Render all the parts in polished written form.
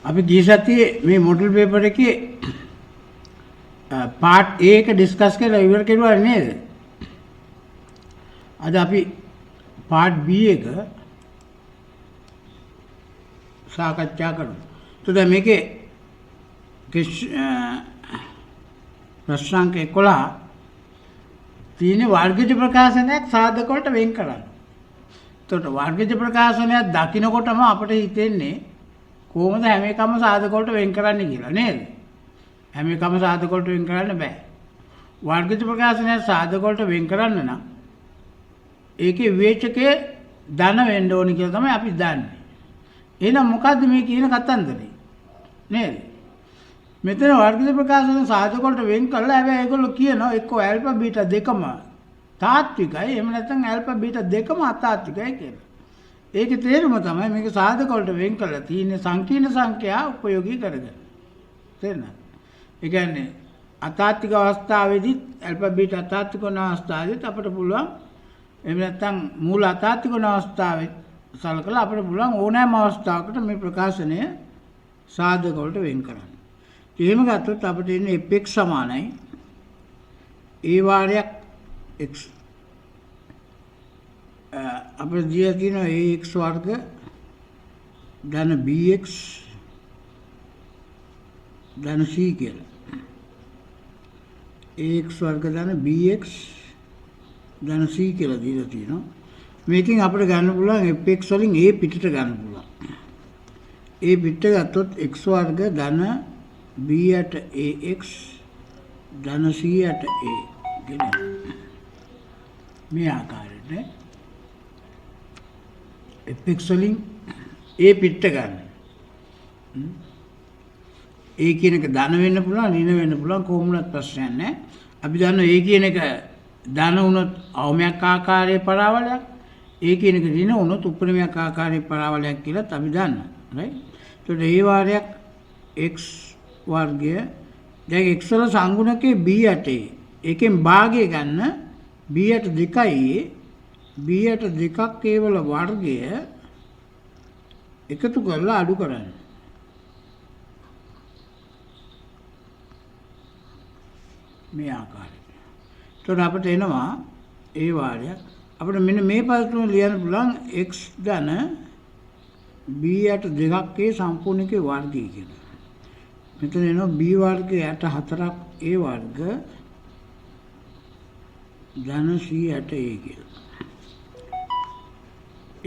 අපි ගිය සතියේ මේ මොඩල් පේපර් එකේ පාර්ට් A එක ඩිස්කස් කරලා ඉවර කෙරුවා නේද? අද අපි පාර්ට් B එක සාකච්ඡා කරමු. එතකොට මේකේ ප්‍රශ්නාංක 11 තියෙන වර්ගජ ප්‍රකාශනයක් සාධක වලට වෙන් කරන්න. එතකොට වර්ගජ ප්‍රකාශනයක් දකින්නකොටම අපිට හිතෙන්නේ කොහොමද හැම එකම සාධක වලට වෙන් කරන්නේ කියලා නේද? හැම එකම සාධක වලට වෙන් කරන්න බෑ. වර්ගජ ප්‍රකාශනයක් සාධක වලට වෙන් කරන්න නම් ඒකේ විවේචකයේ ධන වෙන්න ඕනි කියලා තමයි අපි දන්නේ. එහෙනම් මොකද්ද මේ කියන කතන්දරේ? නේද? මෙතන වර්ගජ ප්‍රකාශන සාධක වලට වෙන් කළා. හැබැයි ඒගොල්ලෝ කියනවා එක්කෝ ඇල්ෆා බීටා දෙකම තාත්විකයි එහෙම නැත්නම් ඇල්ෆා බීටා දෙකම අතාත්විකයි කියලා. ඒකේ තේරුම තමයි මේක සාධක වලට වෙන් කරලා තියෙන්නේ සංකීර්ණ සංඛ්‍යා උපයෝගී කරගෙන. තේරෙනවද? ඒ කියන්නේ අතාත්වික අවස්ථාවේදී ඇල්ෆා බීටා අතාත්වික වන අවස්ථාවේදී අපිට පුළුවන් එහෙම නැත්නම් මූල අතාත්වික වන අවස්ථාවේ සලකලා අපිට පුළුවන් ඕනෑම අවස්ථාවකට මේ ප්‍රකාශනය සාධක වලට වෙන් කරන්න. එහෙම ගත්තොත් අපිට ඉන්නේ fx සමානයි a වාරයක් x අපිට දීලා තියෙනවා ax වර්ග ධන bx ධන c කියලා. ax වර්ග ධන bx ධන c කියලා දීලා තියෙනවා. මේකෙන් අපිට ගන්න පුළුවන් fx වලින් a පිටට ගන්න පුළුවන්. a පිටට ගත්තොත් x වර්ග ධන b යට ax ධන c යට a කියලා. මේ ආකාරයට fx වලින් a පිටට ගන්න. a කියන එක ධන වෙන්න පුළුවන්, ඍණ වෙන්න පුළුවන් කොහොමවත් ප්‍රශ්නයක් නැහැ. අපි දන්නවා a කියන එක ධන වුණොත් අවමයක් ආකාරයේ පරාවලයක්, a කියන එක ඍණ වුණොත් උපරිමයක් ආකාරයේ පරාවලයක් කියලා අපි දන්නවා. right? එතකොට a වාරයක් x වර්ගය දැන් x වල සංගුණකේ b යට ඒකෙන් භාගය ගන්න b යට 2යි b යට 2ක් ඒ වල වර්ගය එකතු කරලා අඩු කරන්න. මේ ආකාරයට. එතකොට අපිට එනවා ඒ වාරයක් අපිට මෙන්න මේ පදතුන ලියන්න පුළුවන් x ධන b යට 2ක් ඒ සම්පූර්ණකේ වර්ගය කියලා. මෙතන එනවා b වර්ගයට 4ක් a වර්ග ධන c යට a කියලා.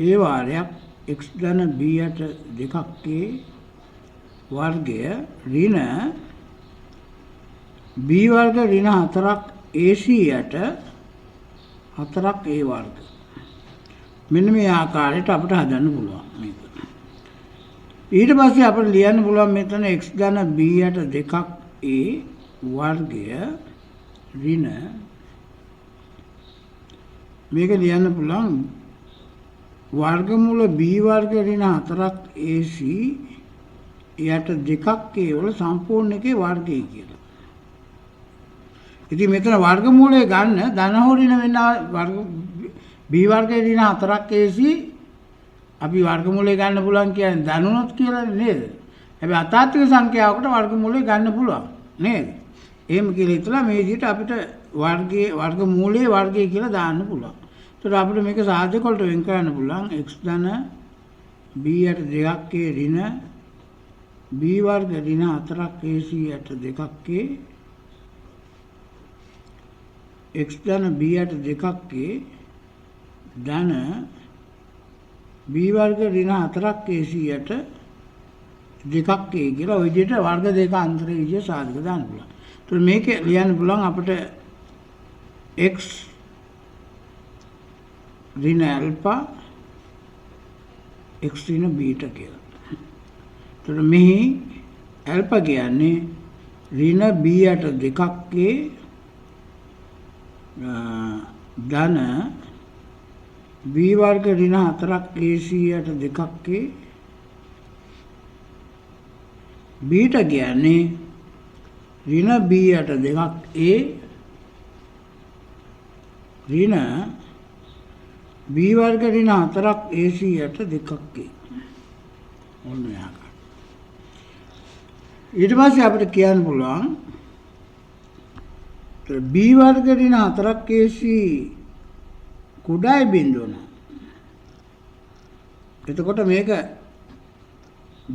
a වාරයක් x ධන b යට 2ක් a වර්ගය ඍණ b වර්ග ඍණ 4ක් ac යට 4ක් a වර්ග. මෙන්න මේ ආකාරයට අපිට හදන්න පුළුවන් මේක. ඊට පස්සේ අපිට ලියන්න පුළුවන් මෙතන x ධන b යට 2ක් a වර්ගය ඍණ මේක ලියන්න පුළුවන් වර්ගමූල b වර්ග ඍණ 4ක් ac යට 2ක් a වල සම්පූර්ණ එකේ වර්ගය කියලා. ඉතින් මෙතන වර්ගමූලය ගන්න ධන හෝ ඍණ වෙන වර්ග b වර්ග ඍණ 4ක් ac අපි වර්ගමූලය ගන්න පුළුවන් කියන්නේ ධනුනොත් කියලා නේද? හැබැයි අතාත්වික සංඛ්‍යාවකට වර්ගමූලය ගන්න පුළුවන් නේද? එහෙම කියලා හිතලා මේ විදිහට අපිට වර්ගයේ වර්ගමූලයේ වර්ගය කියලා දාන්න පුළුවන්. ඒතර අපිට මේක සාධක වලට වෙන් කරන්න පුළුවන් x ධන b යට 2ක් a ඍණ b වර්ග ඍණ 4ක් ac යට 2ක් a x ධන b යට 2ක් a ධන b වර්ග ඍණ 4ක් ac යට 2ක් a කියලා ওই විදිහට වර්ග දෙක අන්තරයේ විදිහ සාධක දාන්න පුළුවන්. ඒතකොට මේක ලියන්න පුළුවන් අපිට x ඍණ ඇල්ෆා x ඍණ බීටා කියලා. ඒතකොට මෙහි ඇල්ෆා කියන්නේ ඍණ b යට 2ක් a ධන b වර්ග ඍණ 4ක් ac යට 2ක් a බීටා කියන්නේ ඍණ b යට 2ක් a ඍණ b වර්ග ඍණ 4ක් ac යට 2ක් a. ඔන්න යාක. ඊට පස්සේ අපිට කියන්න පුළුවන් b වර්ග ඍණ 4ක් ac කුඩායි බිඳුව නම් එතකොට මේක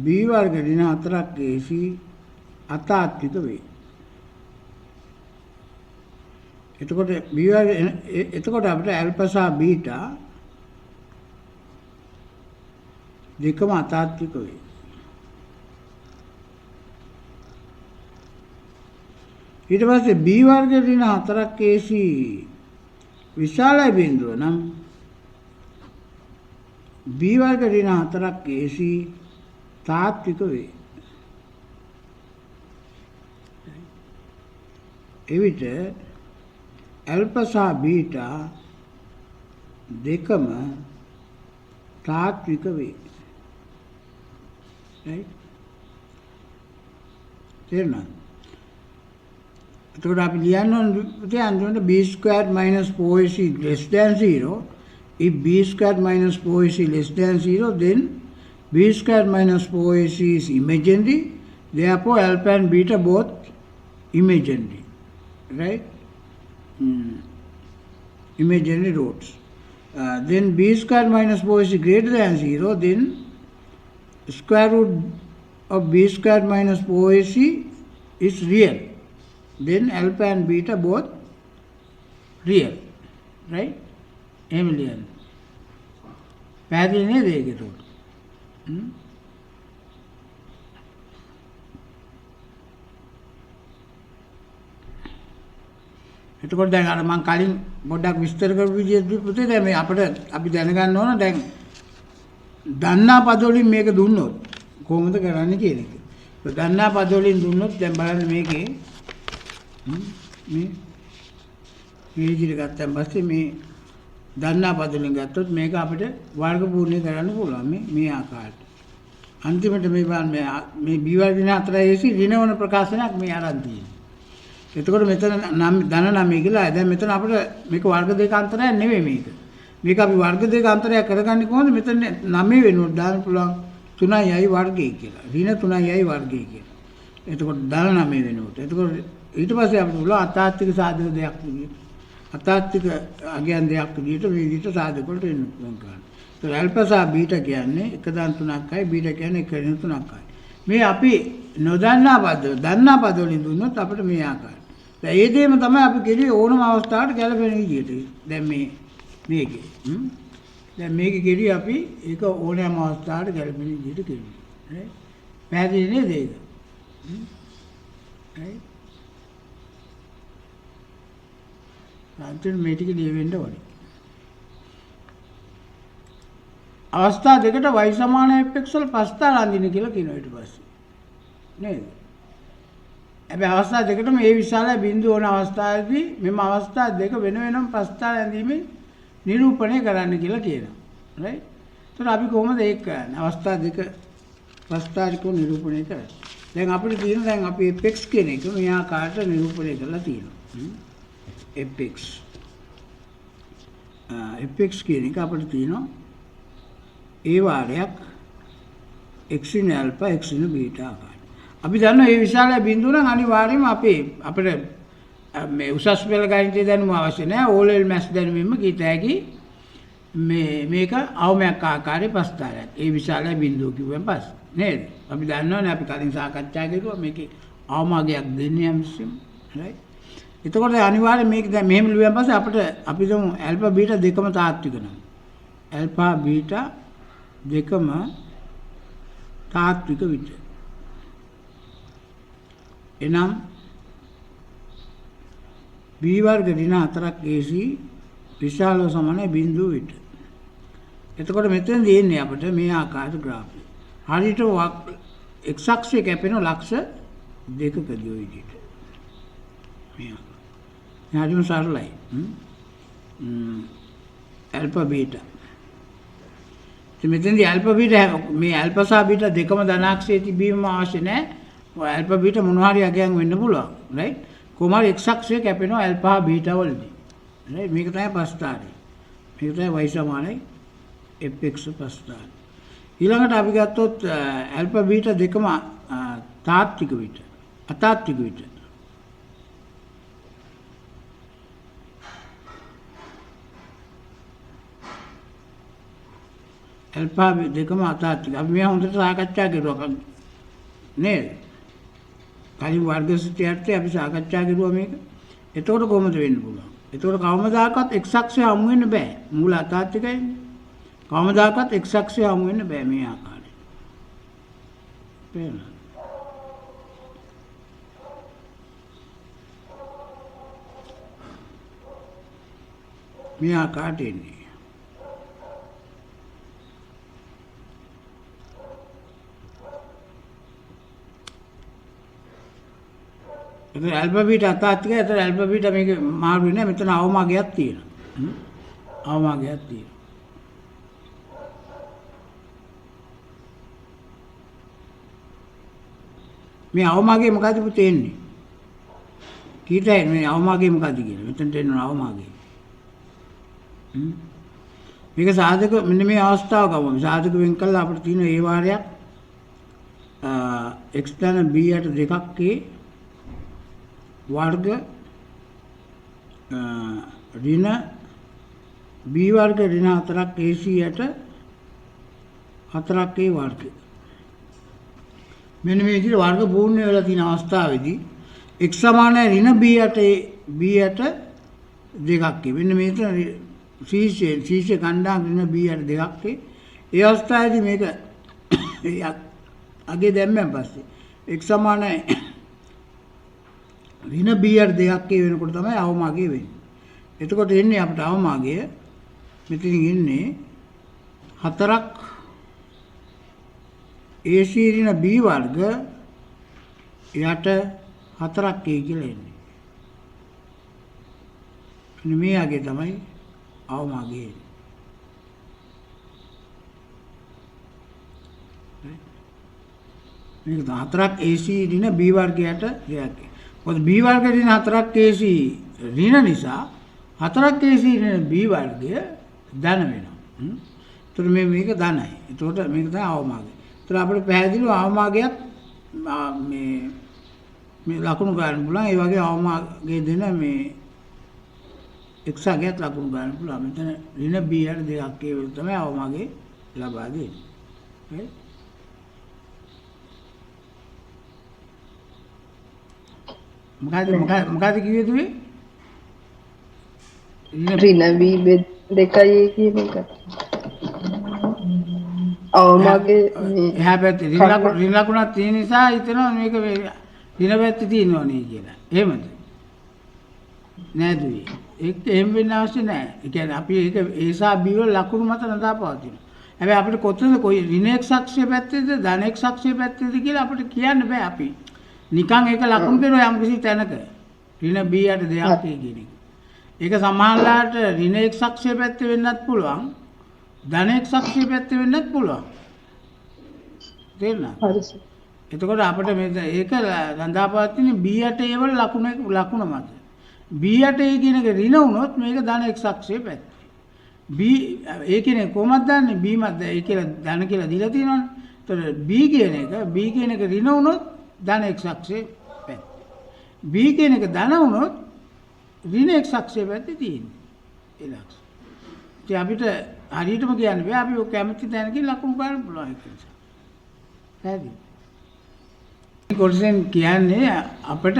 b වර්ග ඍණ 4ක් ac අතාත්වික වේ. එතකොට b වර්ග එතකොට අපිට ඇල්ෆා සහ බීටා දෙකම අතාත්වික වේ. ඊට පස්සේ b වර්ග ඍණ 4ක් ac විශාලයි බිඳුව නම් b වර්ග ඍණ 4ක් ac තාත්වික වේ. එවිට ඇල්ෆා සහ බීටා දෙකම තාත්වික වේ. right? තේරුණාද? එතකොට අපි ලියන්න ඕනේ b² - 4ac less than 0. If b² - 4ac less than 0, then b² - 4ac is imaginary. Therefore, alpha and beta both imaginary. Right? Imaginary roots. Then b² - 4ac greater than 0, then square root of b² - 4ac is real. Then alpha and beta both real. Right? Emilian. පැහැදිලි නේද ඒක උඩ? එතකොට දැන් අර මම කලින් පොඩ්ඩක් විස්තර කරපු විදිහට පුතේ දැන් මේ අපිට අපි දැනගන්න ඕන දැන් දන්නා පද වලින් මේක දුන්නොත් කොහොමද කරන්නේ කියන එක. දන්නා පද වලින් දුන්නොත් දැන් බලන්න මේකේ මේ විදිහට ගත්තන් පස්සේ මේ දන්නා පද වලින් ගත්තොත් මේක අපිට වර්ග පූර්ණය කරන්න පුළුවන් මේ ආකාරයට. අන්තිමට මේ බලන්න මේ b වර්ග ඍණ 4ac ඍණ වන ප්‍රකාශනයක් මේ අරන් තියෙනවා. එතකොට මෙතන ධන 9 කියලා දැන් මෙතන අපිට මේක වර්ග දෙක අන්තරයක් නෙවෙයි මේක. මේක අපි වර්ග දෙක අන්තරයක් කරගන්නේ කොහොමද? මෙතන 9 වෙනුවට දාන්න පුළුවන් 3i වර්ගය කියලා. ඍණ 3i වර්ගය කියලා. එතකොට ධන 9 වෙනුවට. එතකොට ඊට පස්සේ අපිට පුළුවන් අතාත්වික සාධක දෙයක් විදිහට අතාත්වික අගයන් දෙයක් විදිහට මේ විදිහට සාධක වලට එන්න පුළුවන් කරන්න. ඒතර ඇල්ෆා සහ බීටා කියන්නේ 1.3යි බීටා කියන්නේ 1.3යි. මේ අපි නොදන්නා පද දන්නා පද වලින් දුන්නොත් අපිට මේ ආකාරය. දැන් ඒ දෙයම තමයි අපි කෙරේ ඕනම අවස්ථාවකට ගැලපෙන විදිහට. දැන් මේකේ දැන් මේකේ කෙරේ අපි ඒක ඕනෑම අවස්ථාවකට ගැලපෙන විදිහට කෙරේ. හරි? පැහැදිලි නේද ඒක? හරි? අන්තිම මේ ටික ලියවෙන්න ඕනේ. අවස්ථා දෙකට y සමාන fx වල පස්තාල අඳින්න කියලා කියනවා ඊට පස්සේ. නේද? හැබැයි අවස්ථා දෙකටම මේ විශාල බිඳුව වන අවස්ථාවේදී මෙම අවස්ථා දෙක වෙන වෙනම පස්තාල ඇඳීමෙන් නිරූපණය කරන්න කියලා කියනවා. right? ඒතර අපි කොහොමද ඒක කරන්නේ? අවස්ථා දෙක පස්තාලිකව නිරූපණය කරන්නේ. දැන් අපිට තියෙන දැන් අපි fx කියන එක මේ ආකාරයට නිරූපණය කරලා තියෙනවා. fx fx කියන එක අපිට තියෙනවා ඒ වාරයක් x in alpha x in beta ආකාරය. අපි දන්නවා මේ විශාල බිඳුව නම් අනිවාර්යයෙන්ම අපිට මේ උසස් පෙළ ගණිතය දැනුම අවශ්‍ය නැහැ. O level maths දැනුමෙන්ම කීත හැකි මේක අවමයක් ආකාරයේ පස්තාරයක්. ඒ විශාල බිඳුව කිව්වෙන් පස්සේ නේද? අපි දන්නවනේ අපි කලින් සාකච්ඡා කරුවා මේකේ අවමගයක් දෙන්නේ යම්සිම. right? එතකොට අනිවාර්යයෙන් මේක දැන් මෙහෙම ලියුවන් පස්සේ අපි දමු ඇල්ෆා බීටා දෙකම තාත්වික නම්. ඇල්ෆා බීටා දෙකම තාත්වික විට. එනම් b වර්ග ඍණ 4ක් ac විශාලව සමානයි බිඳුව විට. එතකොට මෙතන දෙන්නේ අපිට මේ ආකාර ග්‍රාෆ් එක. හරියට x අක්ෂයේ කැපෙන ලක්ෂ දෙකකදී ඔය විදිහට. මේ හරිම සරලයි. Alpha beta. මෙතෙන්දී ඇල්ෆා බීටා මේ ඇල්ෆා සහ බීටා දෙකම ධනාක්ෂයේ තිබීම අවශ්‍ය නැහැ. ඔය ඇල්ෆා බීටා මොන හරි අගයන් වෙන්න පුළුවන්. right? කොහොම හරි x අක්ෂයේ කැපෙනවා ඇල්ෆා බීටා වලදී. right? මේක තමයි පස්තාරය. මේක තමයි y සමානයි fx පස්තාරය. ඊළඟට අපි ගත්තොත් ඇල්ෆා බීටා දෙකම තාත්වික විට අතාත්වික විට ඇල්ෆා දෙකම අතාත්වික. අපි මේ හොඳට සාකච්ඡා කරුවා නේද? කලින් වර්ග සූත්‍රයත් අපි සාකච්ඡා කරුවා මේක. එතකොට කොහොමද වෙන්න පුළුවන්? එතකොට කවමදාකවත් x අක්ෂය හමු වෙන්න බෑ. මූල අතාත්විකයිනේ. කවමදාකවත් x අක්ෂය හමු වෙන්න බෑ මේ ආකාරයට. පේනවා. මේ ආකාරයට එන්නේ. එතන ඇල්ෆා බීටා අතාත්විකයි. එතන ඇල්ෆා බීටා මේක මාරු වෙන්නේ නැහැ. මෙතන අවමාගයක් තියෙනවා. අවමාගයක් තියෙනවා. මේ අවමාගය මොකද්ද පුතේ එන්නේ? කීයටයි මේ අවමාගය මොකද්ද කියන්නේ? මෙතනට එන්න අවමාගය. මේක සාධක මෙන්න මේ අවස්ථාව ගමු. සාධක වෙන් කළා අපිට තියෙන ඒ වාරයක් x ධන b යට දෙකක් a වර්ග ඍණ b වර්ග ඍණ 4ක් ac යට 4ක් a වර්ග. මෙන්න මේ විදිහට වර්ග පූර්ණ වෙලා තියෙන අවස්ථාවේදී x සමානයි ඍණ b යට දෙකක් a. මෙන්න මේක ශීර්ෂ කණ්ඩායම ඍණ b යට දෙකක් a. ඒ අවස්ථාවේදී මේක අගේ දැම්මෙන් පස්සේ x සමානයි ඍණ b යට දෙකක් a වෙනකොට තමයි අවමාගය වෙන්නේ. එතකොට එන්නේ අපිට අවමාගය මෙතනින් එන්නේ 4ක් AC ඍණ b වර්ග යට 4ක් a කියලා එන්නේ. මේ අගේ තමයි අවමාගය. මේක 4ක් AC ඍණ b වර්ගයට දෙයක්. මොකද b වර්ග ඍණ 4ක් AC ඍණ නිසා 4ක් AC ඍණ b වර්ගය ධන වෙනවා. ඒතර මේක ධනයි. ඒතකොට මේක තමයි අවමාගය. ඒතර අපිට පැහැදිලිව අවමාගයක් මේ ලකුණු ගන්න පුළුවන්. ඒ වගේ අවමාගය දෙන මේ x අගයත් ලකුණු ගන්න පුළුවන්. මෙතන ඍණ b යට දෙකක් ඒ තමයි අවමාගය ලබා දෙන්නේ. හරි? මොකද කිව්වේ දුවේ? ඍණ b දෙකයි කියන එක. අවමාගේ එහා පැත්තේ ඍණ ලකුණක් තියෙන නිසා හිතනවා මේක ඍණ පැත්තේ තියෙනවා නේ කියලා. එහෙමද? නෑ දුවේ. ඒක එහෙම වෙන්න අවශ්‍ය නෑ. ඒ කියන්නේ අපි ඒක a සහ b වල ලකුණු මත නදාපවතිනවා. හැබැයි අපිට කොතනද කොයි ඍණ x අක්ෂය පැත්තේද ධන x අක්ෂය පැත්තේද කියලා අපිට කියන්න බෑ අපි. නිකන් ඒක ලකුණු කරනවා යම් කිසි තැනක ඍණ b යට දෙයක් කියන එක. ඒක සමානලාට ඍණ x අක්ෂය පැත්තේ වෙන්නත් පුළුවන්. ධන x අක්ෂය පැත්තේ වෙන්නත් පුළුවන්. තේරුණාද? හරි සර්. එතකොට අපිට මේ ඒක රඳාපවතින b යට a වල ලකුණ මත. b යට a කියන එක ඍණ වුණොත් මේක ධන x අක්ෂය පැත්තේ. b a කියන එක කොහොමද දන්නේ? b මත ඒ කියලා ධන කියලා දීලා තියෙනවනේ. එතකොට b කියන එක ඍණ වුණොත් ධන x අක්ෂය පැත්තේ. b කියන එක ධන වුණොත් ඍණ x අක්ෂය පැත්තේ තියෙන්නේ. ඒ ලක්ෂ. ඉතින් අපිට හරියටම කියන්න බෑ. අපි ඔය කැමති තැනකින් ලකුණු ගන්න පුළුවන් ඒක නිසා. හරිද? කොටසෙන් කියන්නේ අපිට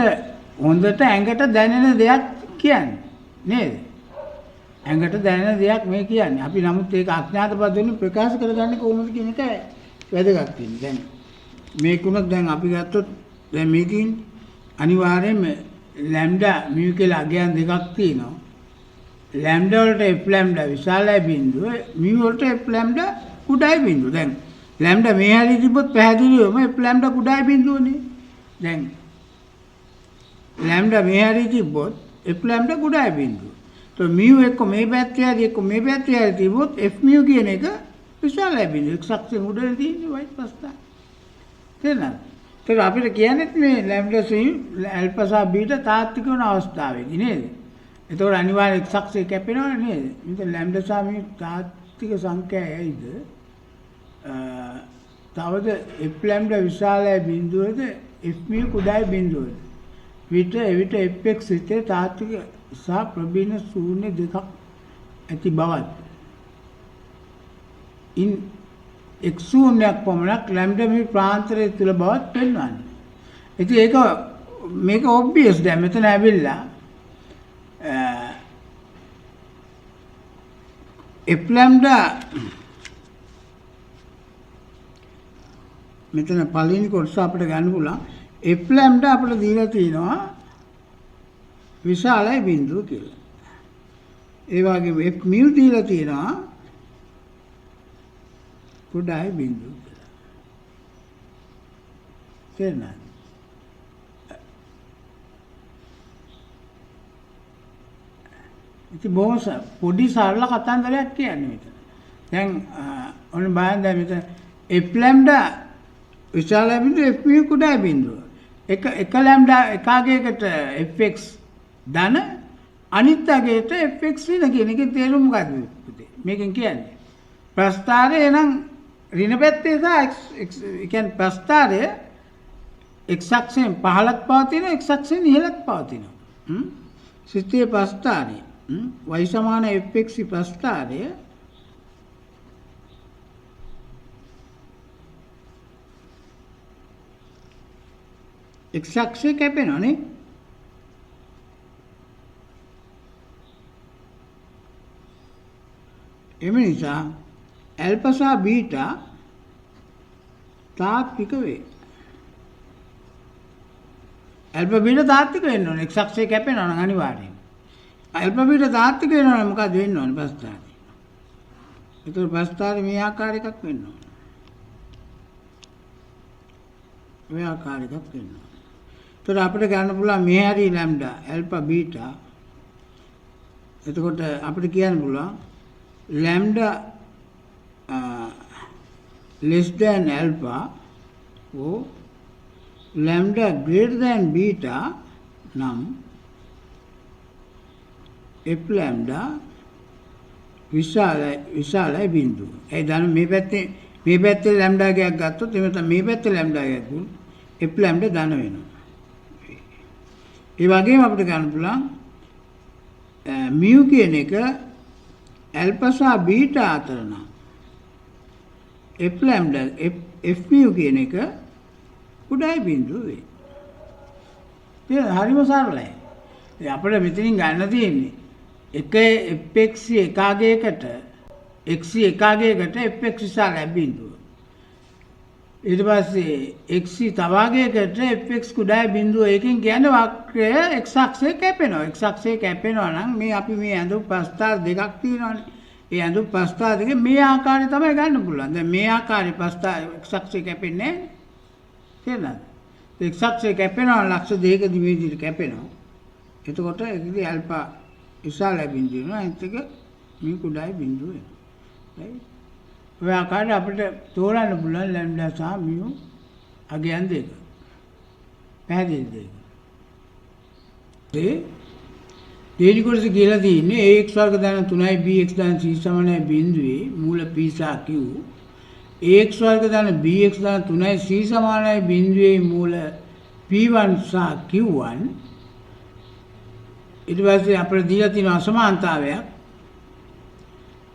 හොඳට ඇඟට දැනෙන දෙයක් කියන්නේ නේද? ඇඟට දැනෙන දෙයක් මේ කියන්නේ. අපි නමුත් ඒක අඥාත පදයෙන් ප්‍රකාශ කරගන්නේ කොහොමද කියන එක වැදගත් වෙන්නේ. දැන් මේකුණත් දැන් අපි ගත්තොත් දැන් මේකෙන් අනිවාර්යයෙන්ම ලැම්ඩා මියු කියලා අගයන් දෙකක් තියෙනවා. ලැම්ඩා වලට f ලැම්ඩා විශාලයි බිඳුව, මියු වලට f ලැම්ඩා කුඩායි බිඳුව. දැන් ලැම්ඩා මේ හැටි තිබ්බොත් පැහැදිලිවම f ලැම්ඩා කුඩායි බිඳුවනේ. දැන් ලැම්ඩා මේ හැටි තිබ්බොත් f ලැම්ඩා කුඩායි බිඳුව. તો මියු එක්ක මේ පැත්තේ හරි එක්ක මේ පැත්තේ හරි තිබ්බොත් f මියු කියන එක විශාලයි බිඳුව. x අක්ෂයෙන් උඩට තියෙන්නේ y පස්සා. තේරෙනවද? ඒක අපිට කියන්නේ මේ ලැම්ඩා සී ඇල්ෆා සහ බීටා තාත්වික වන අවස්ථාවේදී නේද? එතකොට අනිවාර්යෙන් x අක්ෂය කැපෙනවනේ නේද? මෙතන ලැම්ඩා සහ මේ තාත්වික සංඛ්‍යාවයිද තවද f ලැම්ඩා විශාලයි බිඳුවද FMU කුඩායි බිඳුවයි. එවිට fx සිතේ තාත්වික සහ ප්‍රබීන ශූන්‍ය දෙකක් ඇති බවත් ඉන් x ශූන්‍යයක් පමණක් ලැම්ඩා මි ප්‍රාන්තරය තුල බවත් පෙන්වන්නේ. ඉතින් ඒක මේක ඔබ්වියස් දැන් මෙතන ඇවිල්ලා f ලැම්ඩා මෙතන පළවෙනි කොටස අපිට ගන්න පුළුවන් f ලැම්ඩා අපිට දීලා තියෙනවා විශාලයි බිඳුව කියලා. ඒ වගේම f mu දීලා තියෙනවා කුඩායි බිඳුව කියලා. තේරෙනවද? ඉතින් බොහොම පොඩි සරල කතන්දරයක් කියන්නේ මෙතන. දැන් ඔන්න බලන්න දැන් මෙතන f ලැම්ඩා විශාලයි බිඳුව f mu කුඩායි බිඳුව. එක ලැම්ඩා එකගේකට fx ධන අනිත් අගයට fx ඍණ කියන එකේ තේරුම මොකක්ද පුතේ? මේකෙන් කියන්නේ ප්‍රස්ථාරය නම් ඍණ පැත්තේ සහ x කියන්නේ ප්‍රස්ථාරය x අක්ෂයෙන් පහළට පවතින x අක්ෂයෙන් ඉහළට පවතිනවා. සිතේ ප්‍රස්ථාරය y සමාන fx ප්‍රස්ථාරය x අක්ෂය කැපෙනවා නේ. එම නිසා ඇල්ෆා සහ බීටා තාත්වික වේ. ඇල්ෆා බීටා තාත්වික වෙන්න ඕනේ. x අක්ෂය කැපෙනවා නම් අනිවාර්යයෙන්. ඇල්ෆා බීටා තාත්වික වෙනවා නම් මොකද වෙන්න ඕනේ ප්‍රස්ථාරය? ඒතර ප්‍රස්ථාරය මේ ආකාර එකක් වෙන්න ඕනේ. මේ ආකාර එකක් වෙන්න ඕනේ. ඒතර අපිට ගන්න පුළුවන් මේ හරි ලැම්ඩා ඇල්ෆා බීටා. එතකොට අපිට කියන්න පුළුවන් lambda less than alpha or lambda greater than beta නම් f lambda විශාලයි බිඳුව. ඒ දැන් මේ පැත්තේ lambda එකක් ගත්තොත් එමෙතන මේ පැත්තේ lambda එකක් ගුණ f lambda ධන වෙනවා. ඒ වගේම අපිට ගන්න පුළුවන් mu කියන එක ඇල්ෆා සහ බීටා අතර නම් f lambda f mu කියන එක කුඩායි බිඳුව වේ. ඒක හරිම සරලයි. අපිට මෙතනින් ගන්න තියෙන්නේ එක fx එකගයකට x එකගයකට fx විශාලයි බිඳුව. ඊට පස්සේ x තවගයකට fx කුඩායි බිඳුව. ඒකෙන් කියන්නේ වක්‍රය x අක්ෂයේ කැපෙනවා. x අක්ෂයේ කැපෙනවා නම් මේ අපි මේ ඇඳු ප්‍රස්ථාර දෙකක් තියෙනවානේ. ඒ ඇඳු ප්‍රස්ථාර දෙකේ මේ ආකාරය තමයි ගන්න පුළුවන්. දැන් මේ ආකාරයේ ප්‍රස්ථාර x අක්ෂයේ කැපෙන්නේ නැහැ. තේරෙනවද? x අක්ෂයේ කැපෙනවා ලක්ෂ දෙකකදී මේ විදිහට කැපෙනවා. එතකොට ඒකදී ඇල්ෆා විශාලයි බිඳුව වෙනවා. අනිත් එක මේ කුඩායි බිඳුව වෙනවා. right? ඔය ආකාරයට අපිට තෝරන්න පුළුවන් ලැම්ඩා සහ mu අගයන් දෙක. පැහැදිලිද? දෙවෙනි කොටස කියලා තියෙන්නේ ax වර්ග ධන 3යි bx ධන c සමානයි බිඳුවේ මූල p සහ q. ax වර්ග ධන bx ධන 3යි c සමානයි බිඳුවේ මූල p1 සහ q1. ඊට පස්සේ අපිට දීලා තියෙන අසමානතාවයක්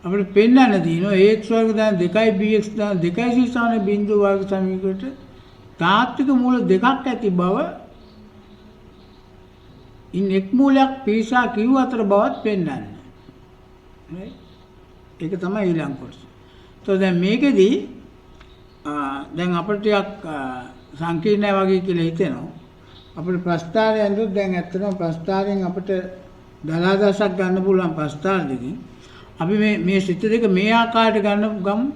අපිට පෙන්වන්න තියෙනවා ax වර්ග ධන 2යි bx ධන 2යි c සමානයි බිඳුව වර්ග සමීකරණයට තාත්වික මූල දෙකක් ඇති බව ඉන් එක් මූලයක් p සහ q අතර බවත් පෙන්වන්න. right? ඒක තමයි ඊළඟ කොටස. તો දැන් මේකෙදී දැන් අපිට ටිකක් සංකීර්ණයි වගේ කියලා හිතෙනවා. අපිට ප්‍රස්ථාරය ඇඳුත් දැන් ඇත්තටම ප්‍රස්ථාරයෙන් අපිට දලාදසක් ගන්න පුළුවන් ප්‍රස්ථාර දෙකකින්. අපි මේ සිත දෙක මේ ආකාරයට ගමු.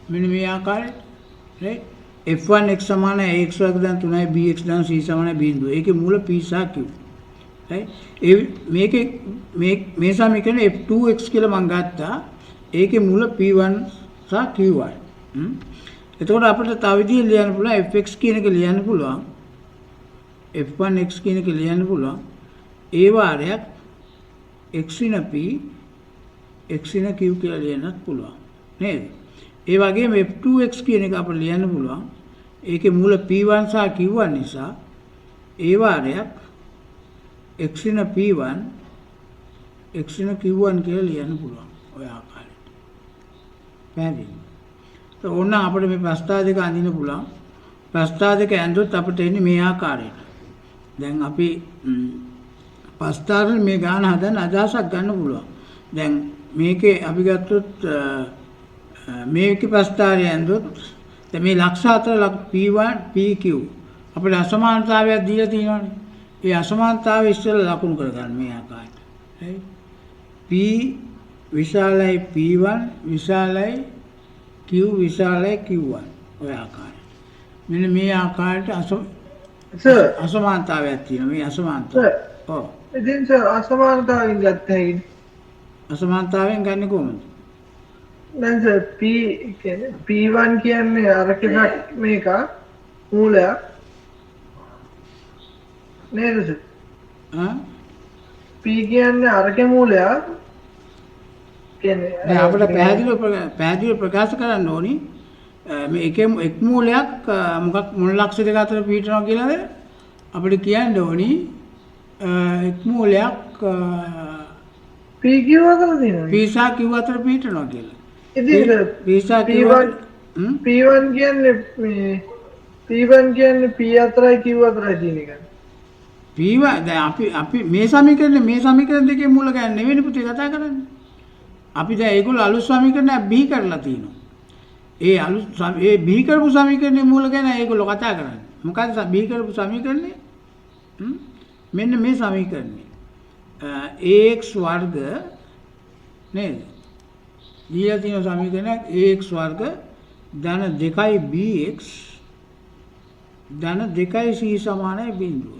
මෙන්න මේ ආකාරයට. right? f1 x සමානයි ax වර්ග ධන 3යි bx ධන c සමානයි බිඳුව. ඒකේ මූල p සහ q. right? මේකේ මේ සමීකරණය f2x කියලා මම ගත්තා. ඒකේ මූල p1 සහ q1. එතකොට අපිට තව විදිහට ලියන්න පුළුවන් fx කියන එක ලියන්න පුළුවන්. f1x කියන එක ලියන්න පුළුවන්. ඒ වාරයක් x ඍණ p x ඍණ q කියලා ලියන්නත් පුළුවන්. නේද? ඒ වගේම f2x කියන එක අපිට ලියන්න පුළුවන් ඒකේ මූල P1 සහ Q1 නිසා ඒ වාරයක් x න P1 x න Q1 කියලා ලියන්න පුළුවන් ඔය ආකාරයට. පැහැදිලිද? ඕන අපිට මේ ප්‍රස්ථාර දෙක අඳින්න පුළුවන්. ප්‍රස්ථාර දෙක ඇඳුත් අපිට එන්නේ මේ ආකාරයට. දැන් අපි ප්‍රස්ථාරෙන් මේ ගාන හදන්න අදහසක් ගන්න පුළුවන්. දැන් මේකේ අපි ගත්තොත් මේකේ ප්‍රස්ථාරය ඇඳුත් දැන් මේ ලක්ෂ 4 P1 PQ අපිට අසමානතාවයක් දීලා තියෙනවානේ. ඒ අසමානතාවය ඉස්සෙල්ලා ලකුණු කරගන්න මේ ආකාරයට. හරි? P විශාලයි P1 විශාලයි Q විශාලයි Q1 ඔය ආකාරයට. මෙන්න මේ ආකාරයට සර් අසමානතාවයක් තියෙනවා. මේ අසමානතාවය. ඔව්. ඉතින් සර් අසමානතාවයෙන් ගත්ත හැකියි. අසමානතාවයෙන් ගන්නේ කොහොමද? දැන් සර් P කියන්නේ P1 කියන්නේ අරකක් මේක මූලයක් නේද සර්? P කියන්නේ අරකේ මූලයක් කියන්නේ දැන් අපිට පැහැදිලිව ප්‍රකාශ කරන්න ඕනි මේ එක් මූලයක් මොන ලක්ෂ දෙක අතර පිහිටනවා කියලාද අපිට කියන්න ඕනි එක් මූලයක් PQ අතර තියෙනවා. P සහ Q අතර පිහිටනවා කියලා. ඉතින් P සහ Q P1 කියන්නේ මේ P1 කියන්නේ P අතරයි Q අතරයි තියෙන එක. P1 දැන් අපි මේ සමීකරණ දෙකේ මූල ගන්න නෙවෙයි පුතේ කතා කරන්නේ. අපි දැන් ඒගොල්ලෝ අලුත් සමීකරණයක් බිහි කරලා තියෙනවා. ඒ බිහි කරපු සමීකරණේ මූල ගැන ඒගොල්ලෝ කතා කරන්නේ. මොකද්ද බිහි කරපු සමීකරණේ? මෙන්න මේ සමීකරණේ. ax වර්ග නේද? දීලා තියෙන සමීකරණයක් ax වර්ග ධන 2යි bx ධන 2යි c සමානයි බිඳුව.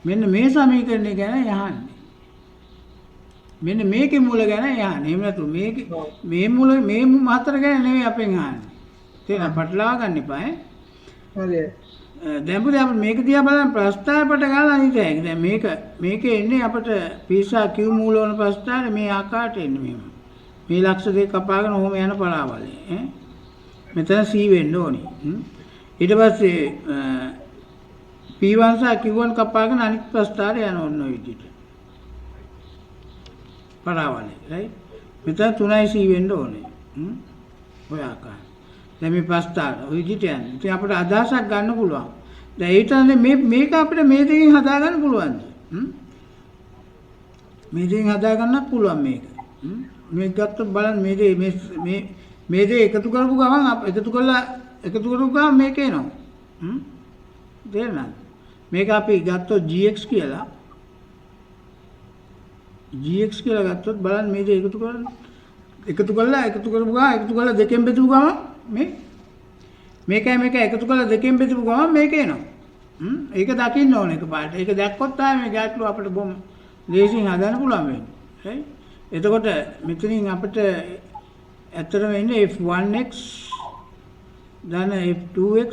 මෙන්න මේ සමීකරණය ගැන යහන්නේ. මෙන්න මේකේ මූල ගැන යහන්නේ. එහෙම නැතු මේකේ මේ මූල මේ හතර ගැන නෙවෙයි අපෙන් අහන්නේ. තේරෙනවද? පටලවා ගන්න එපා ඈ. හරියි. දැන් පුතේ අපි මේක දිහා බලන්න ප්‍රස්ථාරපට ගාලා අනිතයි. දැන් මේකේ එන්නේ අපිට පීසා Q මූල වන ප්‍රස්ථාරය මේ ආකාරයට එන්නේ මෙහෙම. මේ ලක්ෂ දෙක කපාගෙන ඔහොම යන පලාවලේ ඈ. මෙතන C වෙන්න ඕනේ. ඊට පස්සේ P1 සහ Q1 කපාගෙන අනිත් ප්‍රස්ථාරය යන ඔන්න ඔය විදිහට. පලාවලේ right. මෙතන 3යි C වෙන්න ඕනේ. ඔය ආකාරයට. දැන් මේ ප්‍රස්ථාර ඔය විදිහට යන්නේ. ඉතින් අපිට අදහසක් ගන්න පුළුවන්. දැන් ඒතනනේ මේක අපිට මේ දෙකෙන් හදා ගන්න පුළුවන්ද? මේ දෙකෙන් හදා ගන්නත් පුළුවන් මේක. මේක ගත්තොත් බලන්න මේ දෙක එකතු කරපු ගමන් එකතු කරපු ගමන් මේක එනවා. තේරෙනවද? මේක අපි ගත්තොත් gx කියලා ගත්තොත් බලන්න මේ දෙක එකතු කරලා දෙකෙන් බෙදපු ගමන් මේක එකතු කරලා දෙකෙන් බෙදපු ගමන් මේක එනවා. ඒක දකින්න ඕනේ එකපාරට. ඒක දැක්කොත් තමයි මේ ගැටලුව අපිට බොම් ලේසියෙන් හදන්න පුළුවන් වෙන්නේ. හරි? එතකොට මෙතනින් අපිට ඇත්තටම එන්නේ f1x ධන f2x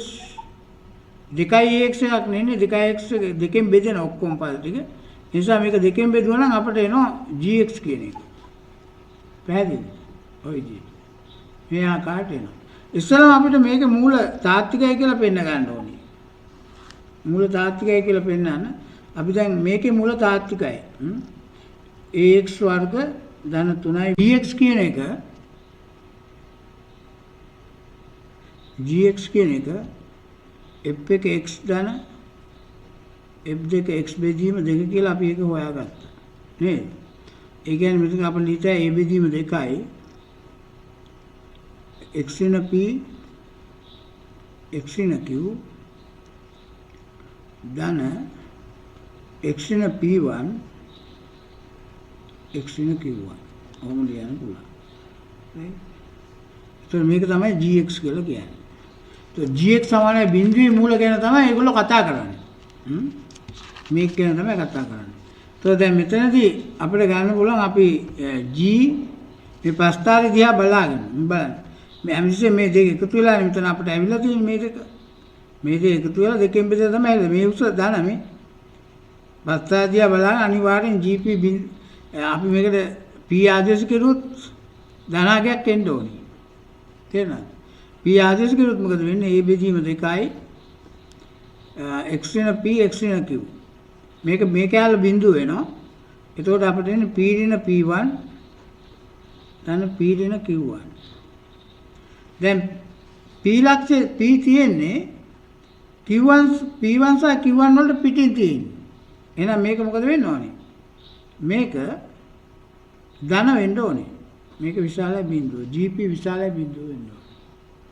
2x එකක් නෙන්නේ 2x දෙකෙන් බෙදෙන ඔක්කොම පද ටික. ඒ නිසා මේක දෙකෙන් බෙදුවා නම් අපිට එනවා gx කියන එක. පැහැදිලිද? ඔය විදිහට. මේ ආකාරයට එනවා. ඉස්සෙල්ලාම අපිට මේක මූල තාත්විකයි කියලා පෙන්න ගන්න ඕනේ. මූල තාත්විකයි කියලා පෙන්නන අපි දැන් මේකේ මූල තාත්විකයි. ax වර්ග ධන 3යි bx කියන එක gx කියන එක f1 x ධන f2 x බෙදීම 2 කියලා අපි ඒක හොයාගත්තා. නේද? ඒ කියන්නේ මෙතන අපිට ලියලා a බෙදීම 2යි x in p x in q ධන x in p1 x in q1 ඔහොම ලියන්න පුළුවන්. right? ඒතර මේක තමයි gx කියලා කියන්නේ. ඒතර gx සමානයි බිඳුවේ මූල ගැන තමයි ඒගොල්ලෝ කතා කරන්නේ. මේක ගැන තමයි කතා කරන්නේ. ඒතර දැන් මෙතනදී අපිට ගන්න පුළුවන් අපි g මේ ප්‍රස්ථාරය දිහා බලන්න. මේ හැමතිස්සෙම මේ දෙක එකතු වෙලා මෙතන අපිට ඇවිල්ලා තියෙන මේ දෙක එකතු වෙලා දෙකෙන් බෙදලා තමයි මේ උස දාන මේ ප්‍රස්ථාරය බලන අනිවාර්යෙන් GP අපි මේකට P ආදේශ කරුවොත් ධනාගයක් එන්න ඕනේ. තේරෙනවද? p ආදේශ කළොත් මොකද වෙන්නේ? a බෙදීම 2යි x ඍණ p x ඍණ q. මේක මේ කැලේ බිඳුව වෙනවා. එතකොට අපිට එන්නේ p ඍණ p1 ධන p ඍණ q1. දැන් p ලක්ෂය p තියෙන්නේ q1 p1 සහ q1 වලට පිටින් තියෙන්නේ. එහෙනම් මේක මොකද වෙන්න ඕනේ? මේක ධන වෙන්න ඕනේ. මේක විශාල බිඳුව. GP විශාල බිඳුව වෙන්න ඕනේ.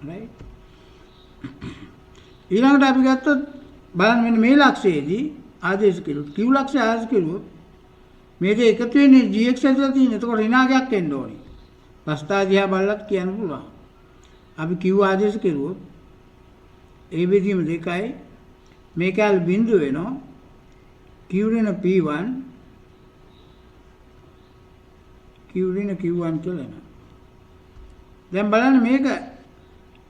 right? ඊළඟට අපි ගත්තොත් බලන්න මෙන්න මේ ලක්ෂයේදී ආදේශ කෙරුවොත් q ලක්ෂය ආදේශ කෙරුවොත් මේ දෙක එකතු වෙන්නේ gx ඇතුළත තියෙන. එතකොට ඍණාගයක් එන්න ඕනේ. ප්‍රස්ථා දිහා බලලත් කියන්න පුළුවන්. අපි q ආදේශ කෙරුවොත් a බෙදීම 2යි මේ කැලේ බිඳුව වෙනවා q ඍණ p1 q ඍණ q1 කියලා එනවා. දැන් බලන්න මේක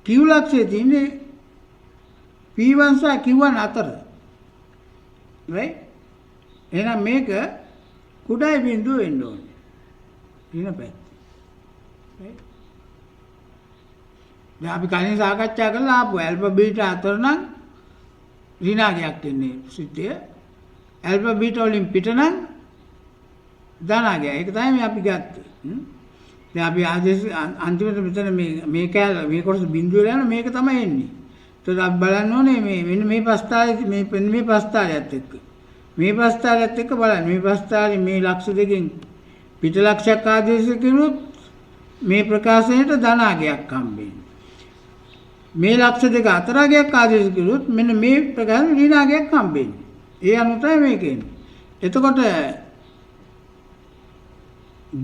q ලක්ෂයේ තියෙන්නේ p1 සහ q1 අතර. right? එහෙනම් මේක කුඩායි බිඳුව වෙන්න ඕනේ. ඍණ පැත්ත. right? දැන් අපි කලින් සාකච්ඡා කළා ආපු ඇල්ෆා බීටා අතර නම් ඍණාගයක් එන්නේ සිද්ධය. ඇල්ෆා බීටා වලින් පිට නම් ධනාගය. ඒක තමයි අපි ගත්තේ. දැන් අපි ආදේශ අන්තිමට මෙතන මේ කැල මේ කොටස බිඳුව වෙලා යන මේක තමයි එන්නේ. ඒත් අපි බලන්න ඕනේ මෙන්න මේ ප්‍රස්ථාරයේ මේ ප්‍රස්ථාරයත් එක්ක. මේ ප්‍රස්ථාරයත් එක්ක බලන්න. මේ ප්‍රස්ථාරයේ මේ ලක්ෂ දෙකෙන් පිට ලක්ෂයක් ආදේශ කරුවොත් මේ ප්‍රකාශනයට ධනාගයක් හම්බෙන්නේ. මේ ලක්ෂ දෙක අතරගයක් ආදේශ කරුවොත් මෙන්න මේ ප්‍රකාශන ඍණාගයක් හම්බෙන්නේ. ඒ අනුව තමයි මේක එන්නේ. එතකොට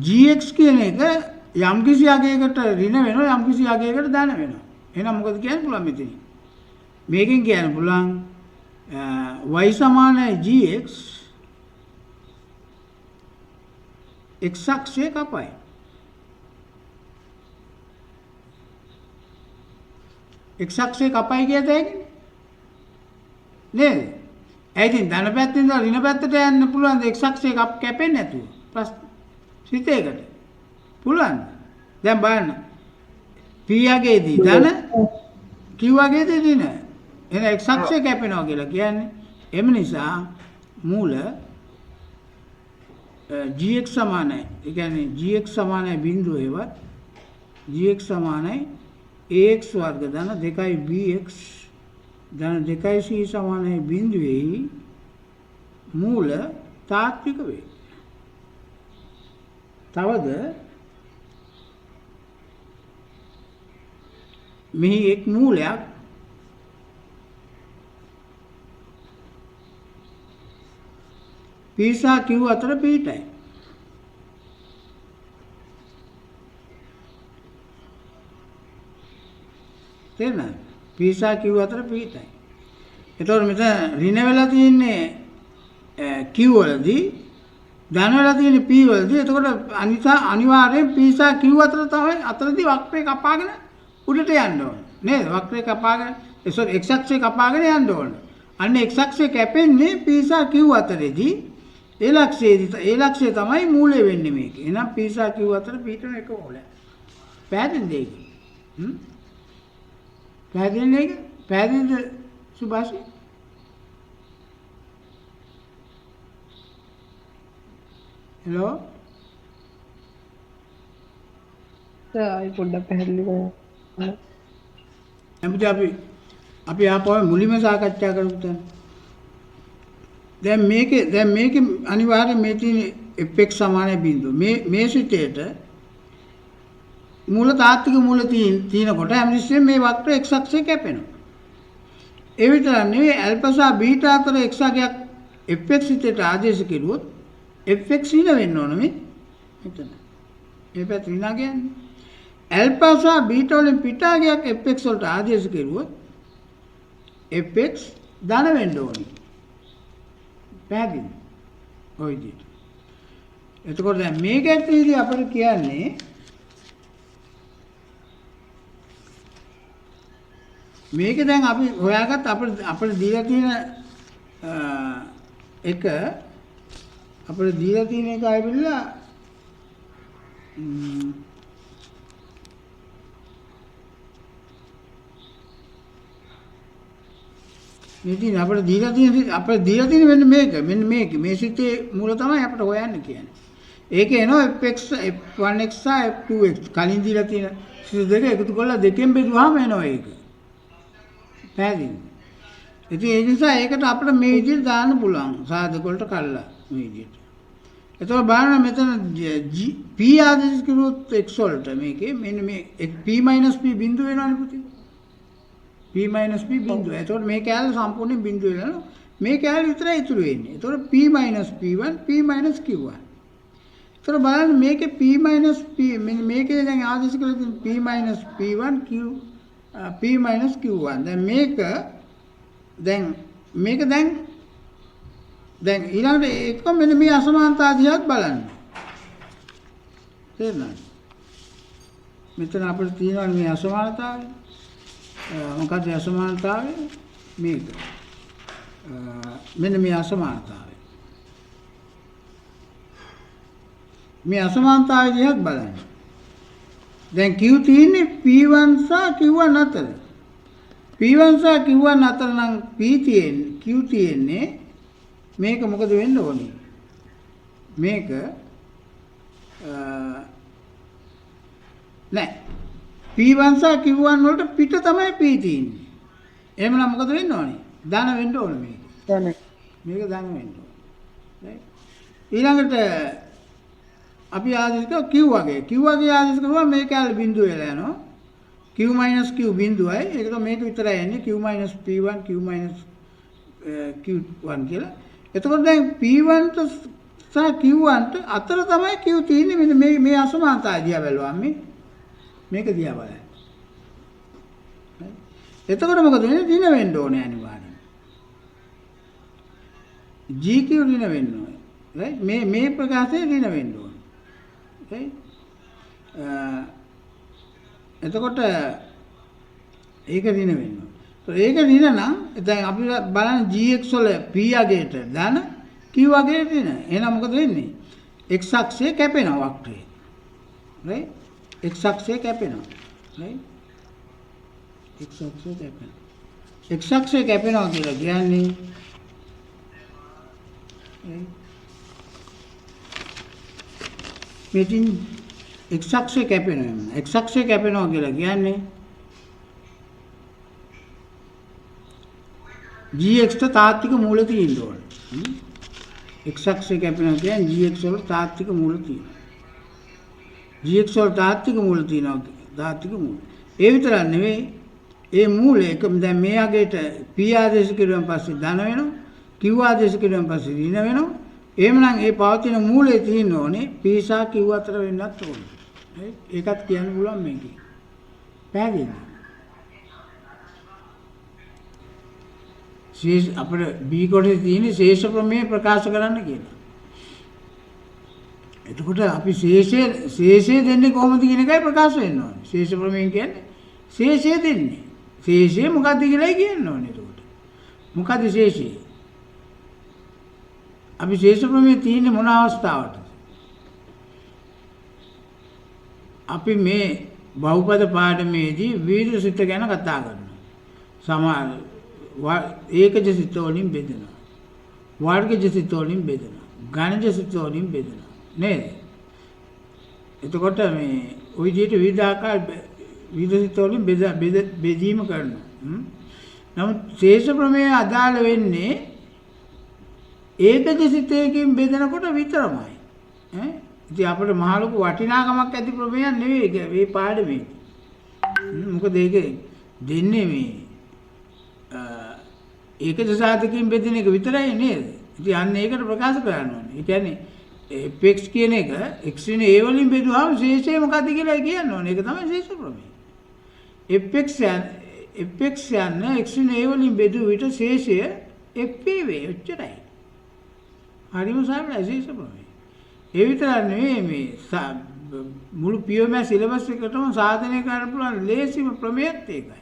gx කියන එක යම්කිසි අගයකට ඍණ වෙනවා යම්කිසි අගයකට ධන වෙනවා. එහෙනම් මොකද කියන්න පුළුවන් මෙතන? මේකෙන් කියන්න පුළුවන් y සමානයි gx x අක්ෂය කපයි. x අක්ෂය කපයි කියද හැකිනේ? නේද? ඇයිදින් ධන පැත්තෙන් ඉඳලා ඍණ පැත්තට යන්න පුළුවන් x අක්ෂය කැපෙන්නේ නැතුව. ප්‍රශ්න සිතේකට පුළුවන්. දැන් බලන්න p යගේදී ධන q යගේදී ඍණ. එහෙනම් x අක්ෂය කැපෙනවා කියලා කියන්නේ එම නිසා මූල gx සමානයි. ඒ කියන්නේ gx සමානයි බිඳුව හේවත් gx සමානයි ax වර්ග ධන 2යි bx ධන 2යි c සමානයි බිඳුවේයි මූල තාත්වික වේ. තවද මෙහි එක් මූලයක් p සහ q අතර පිටයි. තේරෙනවද? p සහ q අතර පිටයි. එතකොට මෙතන ඍණ වෙලා තියෙන්නේ q වලදී ධන වෙලා තියෙන්නේ p වලදී. එතකොට අනිවාර්යෙන් p සහ q අතරදී වක්‍රය කපාගෙන උඩට යන්න ඕනේ. නේද? වක්‍රය කපාගෙන x අක්ෂය කපාගෙන යන්න ඕනේ. අන්න x අක්ෂය කැපෙන්නේ p සහ q අතරේදී. ඒ ලක්ෂය තමයි මූලය වෙන්නේ මේක. එහෙනම් p සහ q අතර පිටන එක මූලයක්. පැහැදිලිද ඒක? පැහැදිලිද සුභාෂි? හෙලෝ ආයි පොඩ්ඩක් පැහැදිලි කරන්න. එම්බුද අපි ආපහු මුලින්ම සාකච්ඡා කරමු දැන්. දැන් මේකේ අනිවාර්යයෙන් මේ තියෙන fx සමානයි බිඳුව. මේ සිතේට මූල තාත්වික මූල තියෙනකොට හැමතිස්සෙම මේ වක්‍ර x අක්ෂය කැපෙනවා. ඒ විතරක් නෙවෙයි ඇල්ෆා සහ බීටා අතර x අගයක් fx සිතේට ආදේශ කෙරුවොත් fx ඍණ වෙන්න ඕන මෙතන. මේ පැත්ත ඍණ කියන්නේ. ඇල්ෆා සහ බීටා වලින් පිටාගයක් fx වලට ආදේශ කෙරුවොත් fx ධන වෙන්න ඕනේ. පැහැදිලි? ඔය විදිහට. එතකොට දැන් මේක ඇත්තටම අපිට කියන්නේ මේක දැන් අපි හොයාගත්ත අපිට දීලා තියෙන එක අපිට දීලා තියෙන එක ආවිල්ලා මේ තියෙන අපිට දීලා තියෙන මෙන්න මේක මේ සිතේ මූල තමයි අපිට හොයන්න කියන්නේ. ඒකේ එනවා fx f1x සහ f2x කලින් දීලා තියෙන සිත දෙක එකතු කරලා දෙකෙන් බෙදුවාම එනවා ඒක. පැහැදිලිද? ඉතින් ඒ නිසා ඒකට අපිට මේ විදිහට දාන්න පුළුවන් සාධක වලට කල්ලා මේ විදිහට. එතකොට බලන්න මෙතන p ආදේශ කරුවොත් x වලට මේකේ මෙන්න මේ p p බිඳුව වෙනවනේ පුතේ. p p බිඳුව. එතකොට මේ කැලේ සම්පූර්ණයෙන් බිඳුව වෙනවා. මේ කැලේ විතරයි ඉතුරු වෙන්නේ. එතකොට p p1 p q1. එතකොට බලන්න මේකේ p මෙන්න මේකේ දැන් ආදේශ කරලා තියෙන p p1 q p q1. දැන් මේක ඊළඟට ඒක මෙන්න මේ අසමානතා දිහාත් බලන්න. තේරුණාද? මෙතන අපිට තියෙනවා මේ අසමානතාවය. මොකක්ද අසමානතාවය? මේක. මෙන්න මේ අසමානතාවය. මේ අසමානතාවය දිහාත් බලන්න. දැන් q තියෙන්නේ p1 සහ q1 අතර. p1 සහ q1 අතර නම් p තියෙන්නේ q තියෙන්නේ මේක මොකද වෙන්න ඕනේ? මේක නෑ p1 සහ q1 වලට පිට තමයි p තියෙන්නේ. එහෙමනම් මොකද වෙන්න ඕනේ? ධන වෙන්න ඕනේ මේක. ධන. මේක ධන වෙන්න ඕනේ. ඊළඟට අපි ආදේශ කරා q වගේ. q වගේ ආදේශ කරුවා මේක ඇල් බිඳුව වෙලා යනවා. q q බිඳුවයි. ඒක මේක විතරයි එන්නේ q p1 q q1 කියලා. එතකොට දැන් p1 සහ q1 අතර තමයි q තියෙන්නේ. මෙන්න මේ අසමානතාවය දිහා බැලුවාම මේක දිහා බලන්න. එතකොට මොකද වෙන්නේ? දින වෙන්න ඕනේ අනිවාර්යෙන්. gq දින වෙන්න ඕනේ. right? මේ ප්‍රකාශයේ දින වෙන්න ඕනේ. right? එතකොට ඒක දින වෙන්න ඕනේ. ඒක දින නම් දැන් අපි බලන්න gx වල p අගයට ධන q අගයට දින. එහෙනම් මොකද වෙන්නේ? x අක්ෂය කැපෙනවා වක්‍රයේ. right? x අක්ෂය කැපෙනවා. right? x අක්ෂය කැපෙනවා. x අක්ෂය කැපෙනවා කියලා කියන්නේ මෙතින් x අක්ෂය කැපෙනවා. x අක්ෂය කැපෙනවා කියලා කියන්නේ gx ට තාත්වික මූල තියෙන්න ඕනේ. x අක්ෂය කැපෙනවා කියන්නේ gx වල තාත්වික මූල තියෙනවා. gx වල තාත්වික මූල තියෙනවා. තාත්වික මූල. ඒ විතරක් නෙවෙයි ඒ මූලය එකම දැන් මේ අගේට p ආදේශ කිරුවන් පස්සේ ධන වෙනවා. q ආදේශ කිරුවන් පස්සේ ඍණ වෙනවා. එහෙමනම් ඒ පවතින මූලයේ තියෙන්න ඕනේ p සහ q අතර වෙන්නත් ඕනේ. ඒකත් කියන්න පුළුවන් මේකේ. පැහැදිලිද? ශේෂ අපේ b කොටසේ තියෙන ශේෂ ප්‍රමේය ප්‍රකාශ කරන්න කියලා. එතකොට අපි ශේෂය දෙන්නේ කොහොමද කියන එකයි ප්‍රකාශ වෙන්න ඕනේ. ශේෂ ප්‍රමේය කියන්නේ ශේෂය දෙන්නේ. ශේෂය මොකක්ද කියලායි කියන්න ඕනේ එතකොට. මොකද්ද ශේෂය? අපි ශේෂ ප්‍රමේය තියෙන්නේ මොන අවස්ථාවටද? අපි මේ බහුපද පාඩමේදී විවිධ සිත ගැන කතා කරනවා. සමාන ඒකජ සිත වලින් බෙදෙනවා. වර්ගජ සිත වලින් බෙදෙනවා. ගණජ සිත වලින් බෙදෙනවා. නේද? එතකොට මේ ওই විදිහට විවිධ ආකාර විවිධ සිත වලින් බෙදීම කරනවා. නමුත් ශේෂ ප්‍රමේය අදාළ වෙන්නේ ඒකජ සිතයකින් බෙදනකොට විතරමයි. ඉතින් අපිට මහ ලොකු වටිනාකමක් ඇති ප්‍රමේයක් නෙවෙයි මේ පාඩමේ. මොකද ඒක දෙන්නේ මේ ඒකජ සාධකයෙන් බෙදෙන එක විතරයි නේද? ඉතින් අන්න ඒකට ප්‍රකාශ කරන්න ඕනේ. ඒ කියන්නේ fx කියන එක x වෙන a වලින් බෙදුවාම ශේෂය මොකද්ද කියලා කියන්න ඕනේ. ඒක තමයි ශේෂ ප්‍රමේය. fx යන x වෙන a වලින් බෙදුව විට ශේෂය f වේ. ඔච්චරයි. හරිම සරලයි ශේෂ ප්‍රමේය. ඒ විතරක් නෙවෙයි මේ මුළු POMS සිලබස් එකටම සාධනය කරන්න පුළුවන් ලේසිම ප්‍රමේයත් ඒකයි.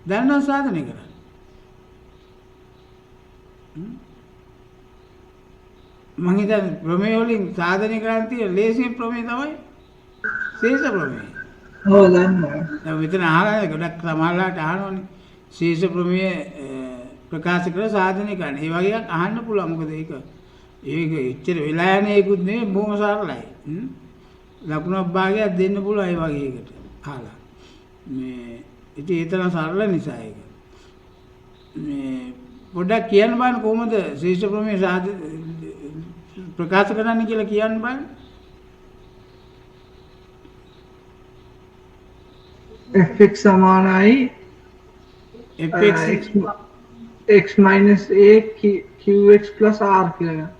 දැන් සාධනය කරන්න. මම හිතන්නේ ප්‍රමේය වලින් සාධනය කරන්න තියෙන ලේසිම ප්‍රමේය තමයි ශේෂ ප්‍රමේය. ඔව් දන්නවා. දැන් මෙතන අහලා ගොඩක් සමහරලාට අහනවනේ ශේෂ ප්‍රමේය ප්‍රකාශ කරලා සාධනය කරන්න. ඒ වගේ එකක් අහන්න පුළුවන්. මොකද ඒක එච්චර වෙලා යන එකකුත් නෙවෙයි බොහොම සරලයි. ලකුණක් භාගයක් දෙන්න පුළුවන් ඒ වගේ එකට. අහලා. මේ ඉතින් ඒ තරම් සරල නිසා ඒක. මේ පොඩ්ඩක් කියන්න බලන්න කොහොමද ශේෂ ප්‍රමේය ප්‍රකාශ කරන්න කියලා කියන්න බලන්න. fx සමානයි fx x minus a qx plus r කියලා.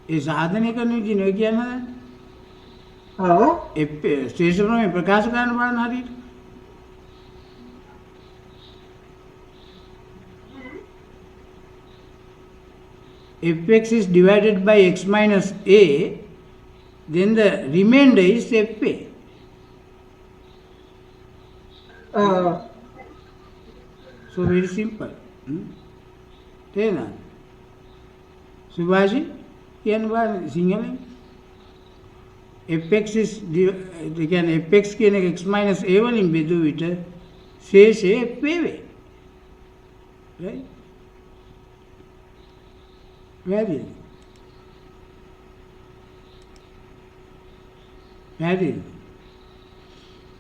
ඒ සාධනය කරන විදිහ නෙවෙයි කියන්නේ. ඔව්. ශේෂ ප්‍රමේය ප්‍රකාශ කරන්න බලන්න හරියට. fx is divided by x minus a, then the remainder is fa. So very simple. තේරෙනවද? සුභාෂි කියන්න බලන්න සිංහලෙන්. fx is ඒ කියන්නේ fx කියන එක x minus a වලින් බෙදුව විට ශේෂය fa වේ. right? වැරදිද? වැරදිද?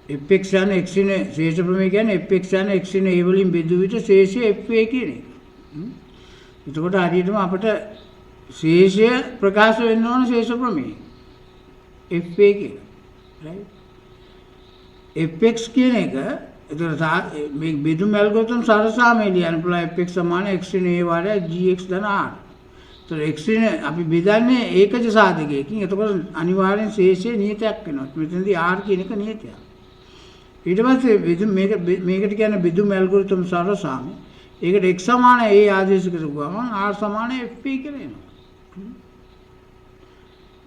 fx යන x න ශේෂ ප්‍රමේය කියන්නේ fx යන x න a වලින් බෙදුව විට ශේෂය fa කියන එක. එතකොට හරියටම අපිට ශේෂය ප්‍රකාශ වෙන්න ඕන ශේෂ ප්‍රමේය fa කියලා. right? fx කියන එක එතකොට මේ බෙදුම් ඇල්ගොරිතම් සරසාම ලියන්න පුළුවන් fx සමාන x න a වාරය gx ධන r. तो x අපි බෙදන්නේ ඒකජ සාධකයකින්. එතකොට අනිවාර්යෙන් ශේෂයේ නියතයක් වෙනවා. මෙතනදී r කියන එක නියතයක්. ඊට පස්සේ බෙදුම් මේකට කියන්නේ බෙදුම් ඇල්ගොරිතම් සරසාමි. ඒකට x සමාන a ආදේශ කරගුවම r සමාන f කියලා එනවා.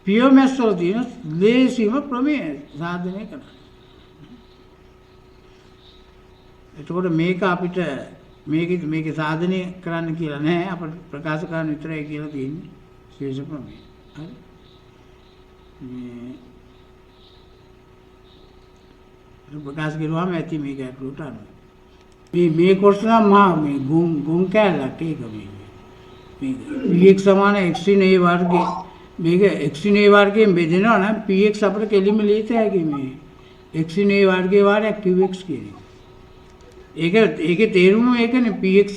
PMS වල තියෙන ලේසිම ප්‍රමේය සාධනය කරනවා. එතකොට මේක අපිට මේක සාධනය කරන්න කියලා නැහැ. අපිට ප්‍රකාශ කරන්න විතරයි කියලා තියෙන්නේ ශේෂ ප්‍රමේය. හරි. මේ ප්‍රකාශ කරුවාම ඇති මේක අටලුවට අනුව. මේ කොටස නම් මහා මේ ගුම් කැලක් ඒක මේ px සමාන x න a වර්ගයේ මේක x න a වර්ගයෙන් බෙදෙනවා නම් px අපිට කෙලින්ම ලියත හැකි මේ x න a වර්ගයේ වාරයක් qx කියන එක. ඒකේ තේරුම ඒකනේ px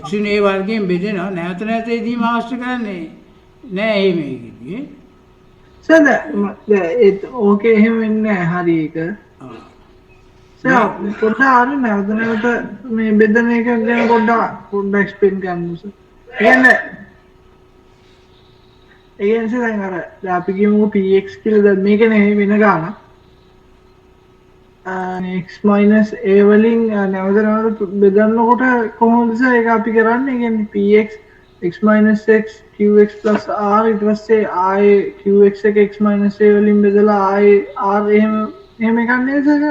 x න a වර්ගයෙන් බෙදෙනවා නැවත නැවත එදීම අවශ්‍ය කරන්නේ නෑ එහෙම ඒකදී. සද ඕකේ එහෙම වෙන්නේ නැහැ හරි ඒක. පොඩ්ඩක් අර නැවත නැවත මේ බෙදන එක ගැන පොඩ්ඩක් එක්ස්ප්ලেইন කරන්න සර්. කියන්නේ දැන් අර අපි කියමු px කියලා දැන් මේක නෙවෙයි වෙන ගානක්. x minus a වලින් නැවත නැවත බෙදනකොට කොහොමද සර් ඒක අපි කරන්නේ? කියන්නේ px x minus x qx plus r ඊට පස්සේ ආයේ qx එක x minus a වලින් බෙදලා ආයේ r එහෙම එකක් නේද සර්?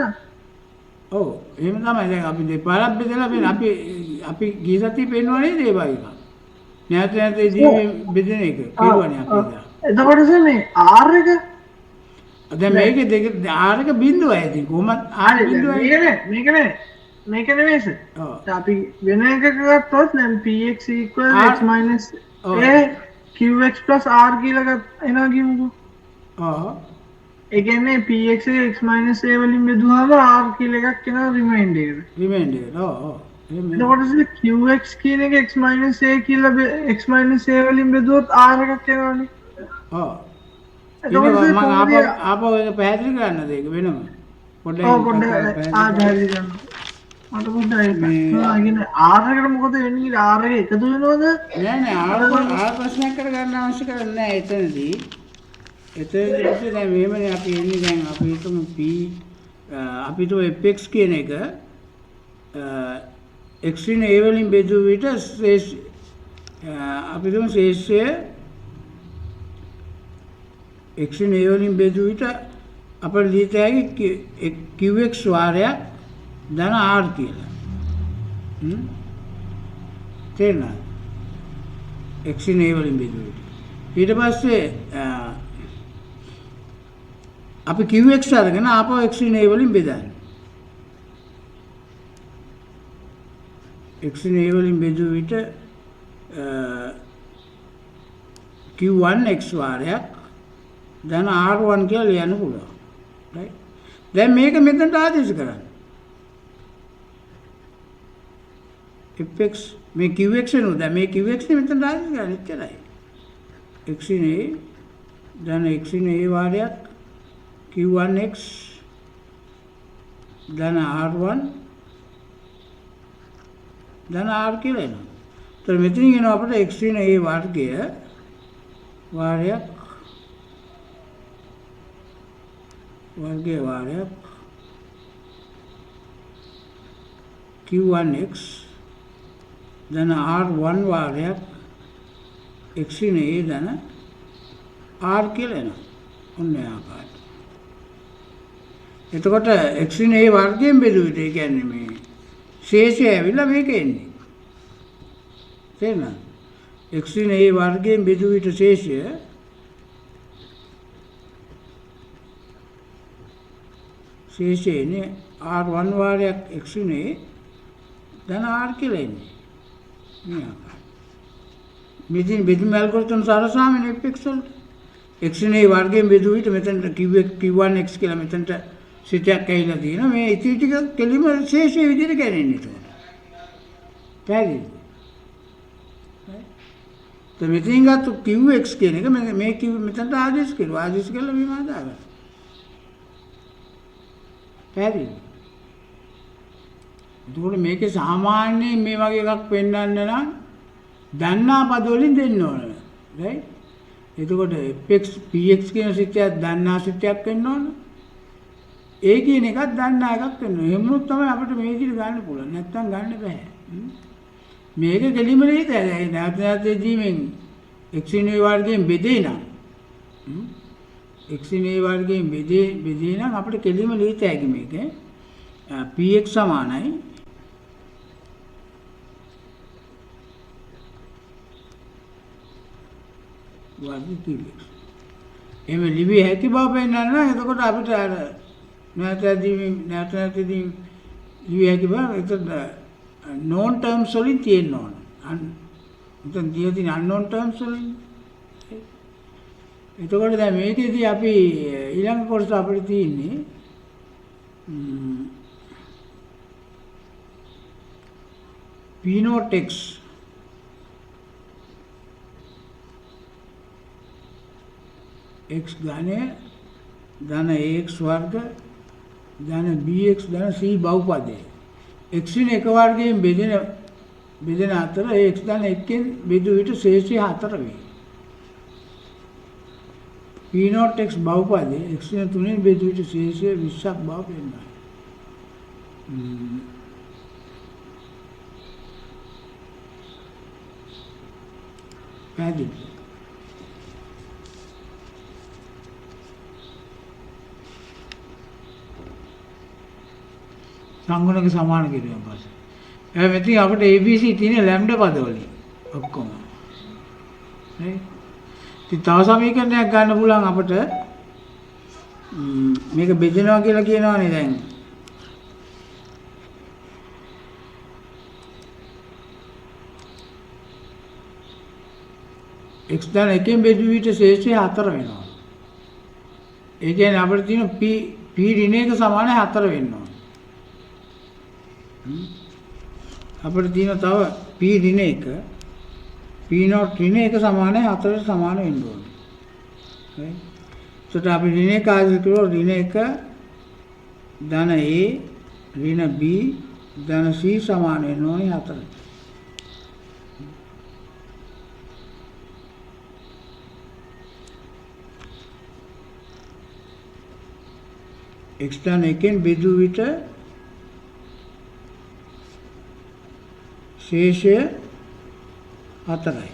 ඔව් එහෙම තමයි. දැන් අපි දෙපාරක් බෙදලා වෙන අපි ගිය සතියේ පෙන්වුවා නේද ඒ වගේ එකක්. නැවත නැවත ඉදී බෙදෙන එක කියවනේ අපි දැන්. එතකොට සර් මේ r එක දැන් මේකේ දෙක r එක බිඳුවයි. ඉතින් කොහොමද r බිඳුවයි? මේක නෙවෙයි සර්. අපි වෙන එකක ගත්තොත් දැන් px x minus a qx plus r කියලා එනවා කියමුකෝ. ඔව්. ඒ කියන්නේ px එක x minus a වලින් බෙදුවාම r කියලා එකක් එනවා රිමයින්ඩර් එක. රිමයින්ඩර්. ඔව්. එතකොට qx කියන එක x minus a කියලා x minus a වලින් බෙදුවොත් r එකක් එනවනේ. ඔව්. එතකොට මම ආපහු ඒක පැහැදිලි කරන්නද ඒක වෙනම? පොඩ්ඩක් පැහැදිලි කරන්න. මට පොඩ්ඩක් කියන්නේ r එකට මොකද වෙන්නේ? r එක එකතු වෙනවද? නෑ r ප්‍රශ්නයක් කරගන්න අවශ්‍ය කරන්නේ නෑ එතනදී. එතනදී දැන් මෙහෙමනේ අපි එන්නේ දැන් අපි හිතමු p අපි તો fx කියන එක x න a වලින් බෙදුව විට අපි තුමු ශේෂය x න a වලින් බෙදුව විට අපිට ලියත හැකි qx වාරයක් ධන r කියලා. තේරෙනවද? x න a වලින් බෙදුව විට. ඊට පස්සේ අපි qx අරගෙන ආපහු x න a වලින් බෙදන්නේ. x in a වලින් බෙදුව විට q1 x වාරයක් ධන r1 කියලා ලියන්න පුළුවන්. right? දැන් මේක මෙතනට ආදේශ කරන්න. fx මේ qx වෙනවා. දැන් මේ qx නේ මෙතනට ආදේශ කරන්න එච්චරයි. x in a ධන x in a වාරයක් q1x ධන r1 ධන r කියලා එනවා. ඒතර මෙතනින් එනවා අපිට x in a වර්ගය වාරයක් q1x ධන r1 වාරයක් x in a ධන r කියලා එනවා. ඔන්න ඒ ආකාරයට. එතකොට x in a වර්ගයෙන් බෙදුවිට ඒ කියන්නේ මේ ශේෂය ඇවිල්ලා මේක එන්නේ. තේරෙනවද? x in a වර්ගයෙන් බෙදුවිට ශේෂය එන්නේ r1 වාරයක් x in a ධන r කියලා එන්නේ. මේ ආකාරයට. මෙදින බෙදීම ඇල්ගොරිතම් සරසාමනේ fx වලට x in a වර්ගයෙන් බෙදුවිට මෙතනට q1x කියලා මෙතනට සිතයක් ඇවිල්ලා තියෙනවා. මේ ඉතිරි ටික කෙලිම ශේෂයේ විදිහට ගන්නේ ඒතකොට. පැහැදිලිද? તો මෙතනින් ගත්ත qx කියන එක මේ q මෙතනට ආදේශ කරුවා. ආදේශ කළා මේ මාදාගන්න. පැහැදිලිද? එතකොට මේකේ සාමාන්‍යයෙන් මේ වගේ එකක් පෙන්වන්න නම් දන්නා පද වලින් දෙන්න ඕන. right? එතකොට fx px කියන සිතයක් දන්නා සිතයක් වෙන්න ඕන. ඒ කියන එකත් දන්නා එකක් වෙන්න ඕන. එහෙම වුණොත් තමයි අපිට මේ විදිහට ගන්න පුළුවන්. නැත්තම් ගන්න බෑ. මේක දෙලිම නේද? නැවත නැවතදී මෙන් x in a වර්ගයෙන් බෙදේ නම් x in a වර්ගයෙන් බෙදේ නම් අපිට කෙලිම ලියත හැකි මේක px සමානයි වර්ග px. එහෙම ලිවිය හැකි බව පෙන්නන්න නම් එතකොට අපිට අර නැවතදී ලිවිය හැකි බව එතකොට known terms වලින් තියෙන්න ඕන. එතන තියෙන unknown terms වලින්. එතකොට දැන් මේකේදී අපි ඊළඟ කොටස අපිට තියෙන්නේ p naught x x ධනය ධන ax වර්ග ධන bx ධන c බහුපදය x in එක වර්ගයෙන් බෙදෙන අතර x ධන 1කින් බෙදු විට ශේෂය 4 වේ. p naught x බහුපදය x in 3කින් බෙදු විට ශේෂය 20ක් බව පෙන්නනවා. පැහැදිලිද? සංගුණක සමාන කිරීම පස්සේ. මෙතන අපිට ABC තියෙන ලැම්ඩා පද වලින් ඔක්කොම. right? ඉතින් තව සමීකරණයක් ගන්න පුළුවන් අපිට මේක බෙදෙනවා කියලා කියනවානේ දැන්. x ධන 1කින් බෙදු විට ශේෂය 4 වෙනවා. ඒ කියන්නේ අපිට තියෙන p ඍණ 1 සමාන 4 වෙන්න ඕන. අපිට තියෙන තව p ඍණ 1 p naught ඍණ 1 සමාන 4ට සමාන වෙන්න ඕනේ. right? ඒකට අපි ඍණ 1 ආදී කරුවොත් ඍණ 1 ධන a ඍණ b ධන c සමාන වෙන්න ඕනේ 4ට. x ධන 1කින් බෙදු විට ශේෂය 4යි.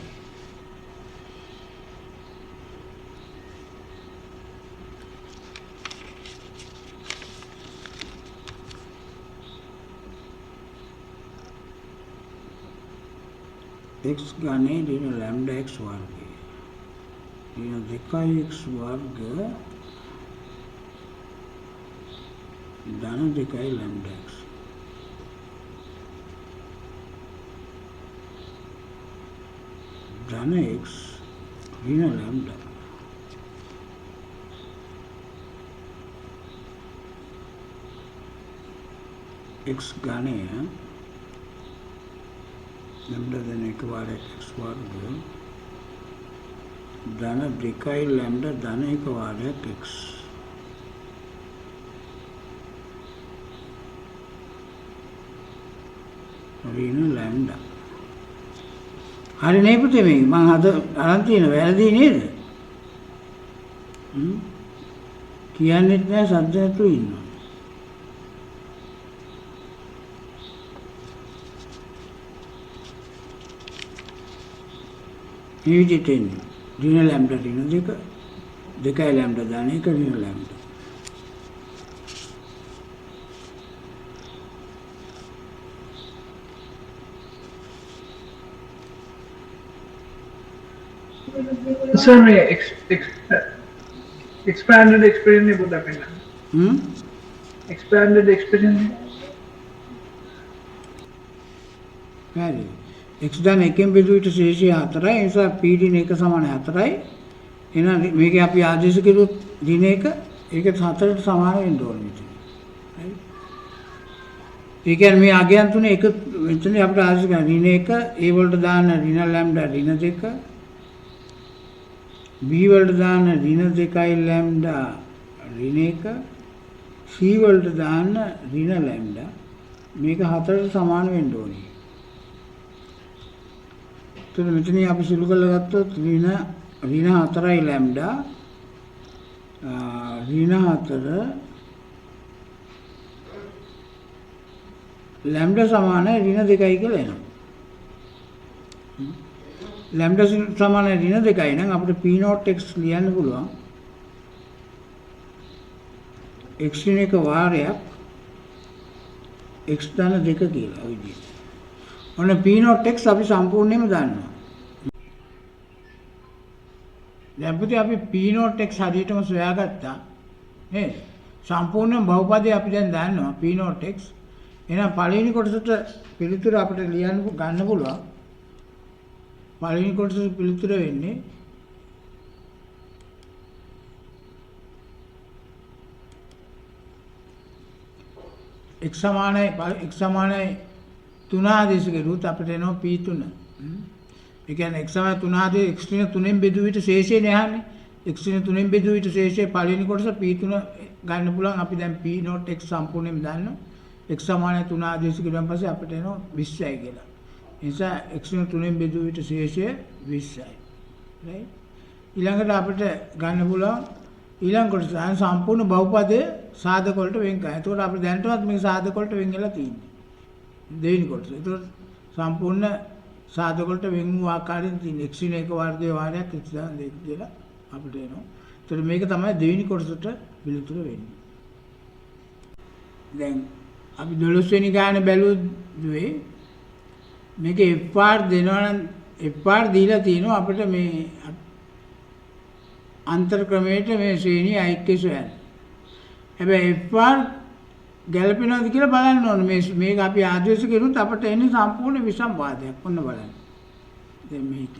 x ගානේ දින ලැම්ඩා x වර්ගය. දින 2x වර්ග ධන 2 ලැම්ඩා x. ධන x ඍණ ලැම්ඩා x ඝනය ලැම්ඩා ධන 1 වාරයක් x වර්ග ධන 2යි ලැම්ඩා ධන 1 වාරයක් x ඍණ ලැම්ඩා හරි නේ පුතේ මේ මම අද අරන් තියෙන වැරදි නේද කියන්නෙත් නෑ සද්ද නැතුව ඉන්නවා මේ විදිහට එන්නේ ඍණ ලැම්ඩා ඍණ 2 2යි ලැම්ඩා ධන 1 ඍණ lambda Sir, may expanded expression ni buta penna. Expanded expression ni. හරි x ධන 1 බෙදුවට ශේෂය 4යි ඒ නිසා p ඍණ 1 සමාන 4යි එහෙනම් මේකේ අපි ආදේශ කරුත් ඍණ 1 ඒක 4ට සමාන වෙන්න ඕනේ මෙතන හරි ඒ කියන්නේ මේ අගයන් තුනේ එක මෙතන අපිට ආදේශ කරන ඍණ 1 a වලට දාන්න ඍණ ලැම්ඩා ඍණ 2 b වලට දාන්න ඍණ 2යි ලැම්ඩා ඍණ 1 c වලට දාන්න ඍණ ලැම්ඩා මේක 4ට සමාන වෙන්න ඕනේ. එතකොට මෙතන අපි සුළු කරලා ගත්තොත් ඍණ 4යි ලැම්ඩා ඍණ 4 ලැම්ඩා සමාන ඍණ 2යි කියලා එනවා. ලැම්ඩා සමාන ඍණ 2යි නම් අපිට p0x ලියන්න පුළුවන් x ඍණ 1 වාරයක් x ධන 2 කියලා ওই විදිහට. ඔන්න p0x අපි සම්පූර්ණයෙන්ම දන්නවා. දැන් පුතේ අපි p0x හරියටම සොයාගත්තා නේද? සම්පූර්ණ බහුපදේ අපි දැන් දන්නවා p0x. එහෙනම් පළවෙනි කොටසට පිළිතුර අපිට ලියන්න ගන්න පුළුවන්. පළවෙනි කොටසේ පිළිතුර වෙන්නේ x සමානයි 3 ආදේශ කරුවොත් අපිට එනවා p3. ඒ කියන්නේ x සමාන 3 ආදේශ x ඍණ 3ෙන් බෙදුව විට ශේෂය නෑහනේ. x ඍණ 3ෙන් බෙදුව විට ශේෂය පළවෙනි කොටස p3 ගන්න පුළුවන්. අපි දැන් p0x සම්පූර්ණයෙන්ම දන්නවා. x සමාන 3 ආදේශ කරුවන් පස්සේ අපිට එනවා 20යි කියලා. නිසා x ඍණ 3ෙන් බෙදුව විට ශේෂය 20යි. right? ඊළඟට අපිට ගන්න පුළුවන් ඊළඟ කොටස සම්පූර්ණ බහුපදයේ සාධක වලට වෙන් කරනවා. එතකොට අපිට දැනටවත් මේක සාධක වලට වෙන් වෙලා තියෙන්නේ. දෙවෙනි කොටස. එතකොට සම්පූර්ණ සාධක වලට වෙන් වූ ආකාරයෙන් තියෙන x ඍණ 1 වර්ගයේ වාරයක් x ධන 2 කියලා අපිට එනවා. එතකොට මේක තමයි දෙවෙනි කොටසට පිළිතුර වෙන්නේ. දැන් අපි 12 වෙනි ගාන බැලුවේ මේක f දෙනවා නම් f දීලා තියෙනවා අපිට මේ අන්තර් ක්‍රමයට මේ ශ්‍රේණිය අයික්‍ය සොයන්න. හැබැයි f ගැලපෙනවද කියලා බලන්න ඕනේ. මේක අපි ආදේශ කරුත් අපිට එන්නේ සම්පූර්ණ විසම්වාදයක්. ඔන්න බලන්න. දැන් මේක.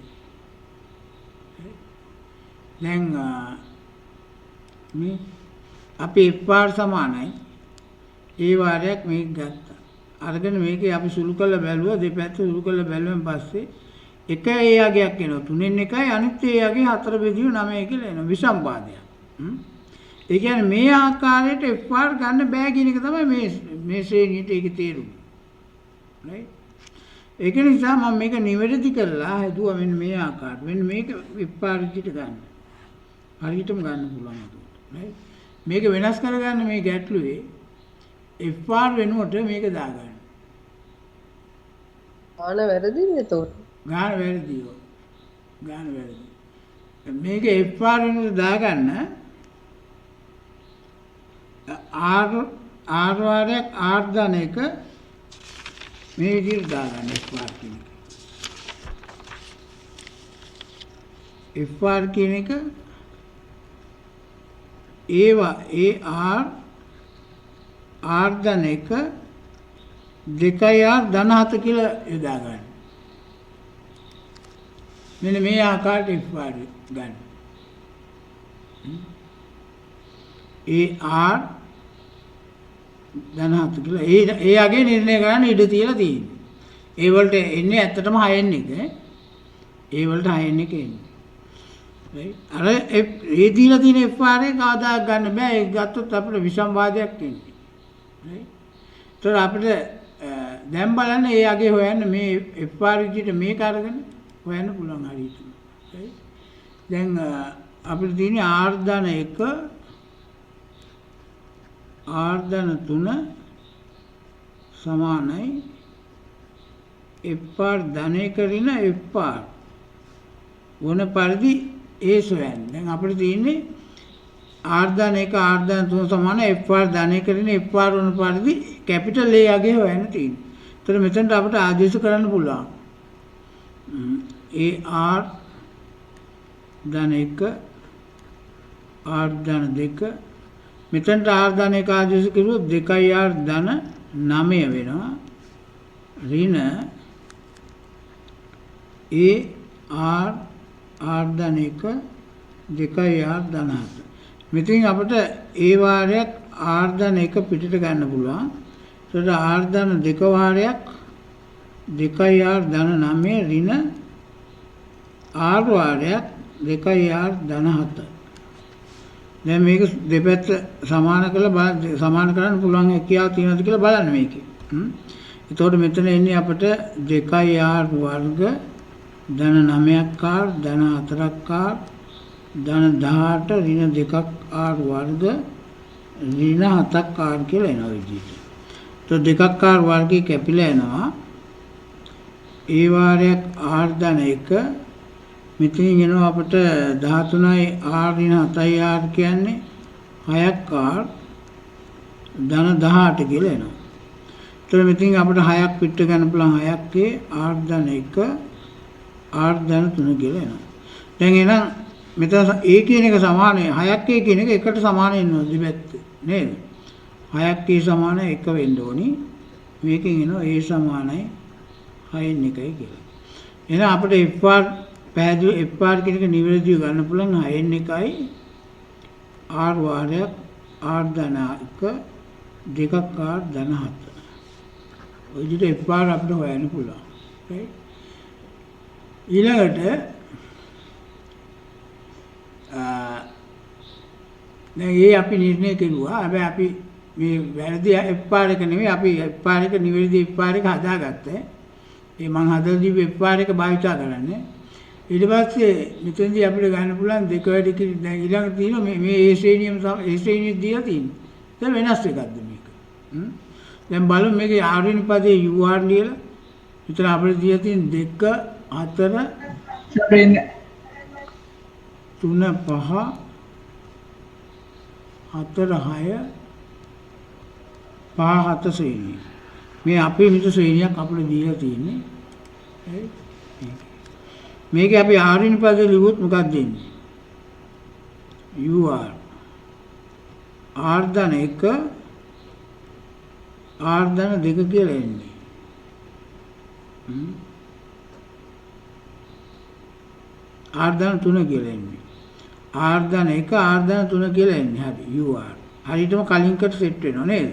දැන් මේ අපි f සමානයි ඒ වාරයක් මේක ගත්තා. අරගෙන මේකේ අපි සුළු කරලා බැලුවා දෙපැත්ත සුළු කරලා බැලුවෙන් පස්සේ එක ඒ යගයක් එනවා 3න් 1යි අනිත් ඒ යගේ 4 බෙදිව 9 කියලා එනවා විසම්පාදයක්. ඒ කියන්නේ මේ ආකාරයට f ගන්න බෑ කියන එක තමයි මේ ශ්‍රේණියට ඒකේ තේරුම. right? ඒක නිසා මම මේක නිවැරදි කරලා හදුවා මෙන්න මේ ආකාරයට. මෙන්න මේක f විදිහට ගන්න. හරියටම ගන්න පුළුවන් ඒක. right? මේක වෙනස් කරගන්න මේ ගැටලුවේ f වෙනුවට මේක දාගන්න. ගාන වැරදිද එතකොට? ගාන වැරදි. මේක f වෙනුවට දාගන්න r වාරයක් r ධන 1 මේ විදිහට දාගන්න f කියන එක. f කියන එක ඒවා r ධන 1 2r ධන 7 කියලා යොදා ගන්න. මෙන්න මේ ආකාරයට F වාර්ගය ගන්න. AR ධන 7 කියලා. ඒ අගේ නිර්ණය කරන්න ඉඩ තියලා තියෙන්නේ. ඒ වලට එන්නේ ඇත්තටම 6 එක. ඒ වලට 6 එක එන්නේ. right? අර ඒ දීලා තියෙන F වාර්ගය කවදාවත් ගන්න බෑ. ඒක ගත්තොත් අපිට විෂම වාදයක් එන්නේ. right? ඒතර අපිට දැන් බලන්න ඒ අගේ හොයන්න මේ F වාර්ගයට මේක අරගෙන හොයන්න පුළුවන් හරියට. right? දැන් අපිට තියෙන්නේ R ධන 1 R ධන 3 සමානයි F R ධනය කරන F R වන පරිදි ඒ සොයන්න. දැන් අපිට තියෙන්නේ R ධන 1 R ධන 3 සමාන F R ධනය කරන F R වන පරිදි කැපිටල් A අගේ හොයන්න තියෙන්නේ. ඒතර මෙතනට අපිට ආදේශ කරන්න පුළුවන්. AR ධන 1 R ධන 2 මෙතනට R ධන 1 ආදේශ කරුවොත් 2R ධන 9 වෙනවා. ඍණ AR R ධන 1 2R ධන 7. මෙතෙන් අපිට ඒ වාරයක් R ධන 1 පිටට ගන්න පුළුවන්. ඒකට R ධන 2 වාරයක් 2R ධන 9 ඍණ R වාරයක් 2R ධන 7. දැන් මේක දෙපැත්ත සමාන කරලා සමාන කරන්න පුළුවන් හැකියාව තියෙනවද කියලා බලන්න මේකේ. එතකොට මෙතන එන්නේ අපිට 2R වර්ග ධන 9ක් R ධන 4ක් R ධන 18 ඍණ 2ක් R වර්ග ඍණ 7ක් R කියලා එනවා විදිහට. તો 2ක් R වර්ගයේ කැපිලා එනවා. ඒ වාරයක් R ධන 1 මෙතනින් එනවා අපිට 13යි R ඍණ 7යි R කියන්නේ 6ක් R ධන 18 කියලා එනවා. ඒතර මෙතනින් අපිට 6ක් පිට ගන්න පුළුවන් 6ක් R ධන 1 R ධන 3 කියලා එනවා. දැන් එහෙනම් මෙතන A කියන එක සමානයි 6ක් A කියන එක එකට සමාන වෙනවා දෙපැත්තේ නේද? 6ක් A සමාන 1 වෙන්න ඕනි. මේකෙන් එනවා A සමානයි 6න් 1යි කියලා. එහෙනම් අපිට F R පැහැදිලි F R කියන එක නිවැරදිව ගන්න පුළුවන් 6න් 1යි R වාරයක් R ධන 1 2ක් R ධන 7. ඔය විදිහට F R අපිට හොයන්න පුළුවන්. right? ඊළඟට දැන් ඒ අපි නිර්ණය කෙරුවා. හැබැයි අපි මේ වැරදි F R එක නෙවෙයි අපි F R එක නිවැරදි F R එක හදාගත්තා. ඒ මං හදලා දීපු F R එක භාවිතා කරන්නේ. ඊට පස්සේ මෙතෙන්දී අපිට ගන්න පුළුවන් දෙක වැඩි කිරි දැන් ඊළඟ තියෙනවා මේ A ශ්‍රේණියම A ශ්‍රේණිය දීලා තියෙනවා. දැන් වෙනස් එකක්ද මේක? දැන් බලමු මේකේ R වෙනි පදේ UR ලියලා. විතර අපිට දීලා තියෙන 2 4 සැපෙන්නේ 3 5 4 6 5 7 ශ්‍රේණිය. මේ අපේ මිත ශ්‍රේණියක් අපිට දීලා තියෙන්නේ. මේක අපි R වෙනි පදේ ලිව්වොත් මොකක්ද දෙන්නේ? UR R ධන 1 R ධන 2 කියලා එන්නේ. R ධන 3 කියලා එන්නේ. R ධන 1 R ධන 3 කියලා එන්නේ. හරි UR. හරියටම කලින්කට සෙට් වෙනවා නේද?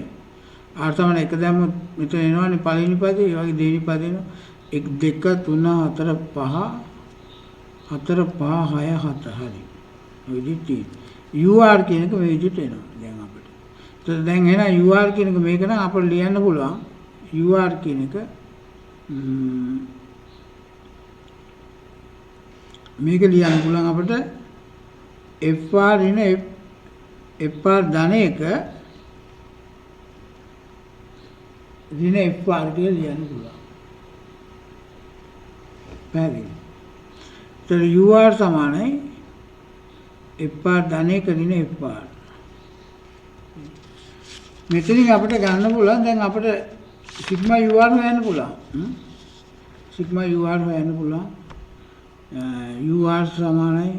R සමාන 1 දැම්මොත් මෙතන එනවනේ පළවෙනි පදේ, ඒ වගේ දෙවෙනි පදේ එනවා. 1 2 3 4 5 4 5 6 7 හරි. ඔය විදිහට UR කියන එක මේ විදිහට එනවා දැන් අපිට. ඒත් දැන් එහෙනම් UR කියන එක මේක නම් අපිට ලියන්න පුළුවන්. UR කියන එක මේක ලියන්න පුළුවන් අපිට FR ඍණ FR ධන 1 ඍණ FR කියලා ලියන්න පුළුවන්. පැහැදිලි. तर UR සමානයි FR ධන 1 ඍණ FR. මෙතනින් අපිට ගන්න පුළුවන් දැන් අපිට සිග්මා UR හොයන්න පුළුවන්. සිග්මා UR හොයන්න පුළුවන්. UR සමානයි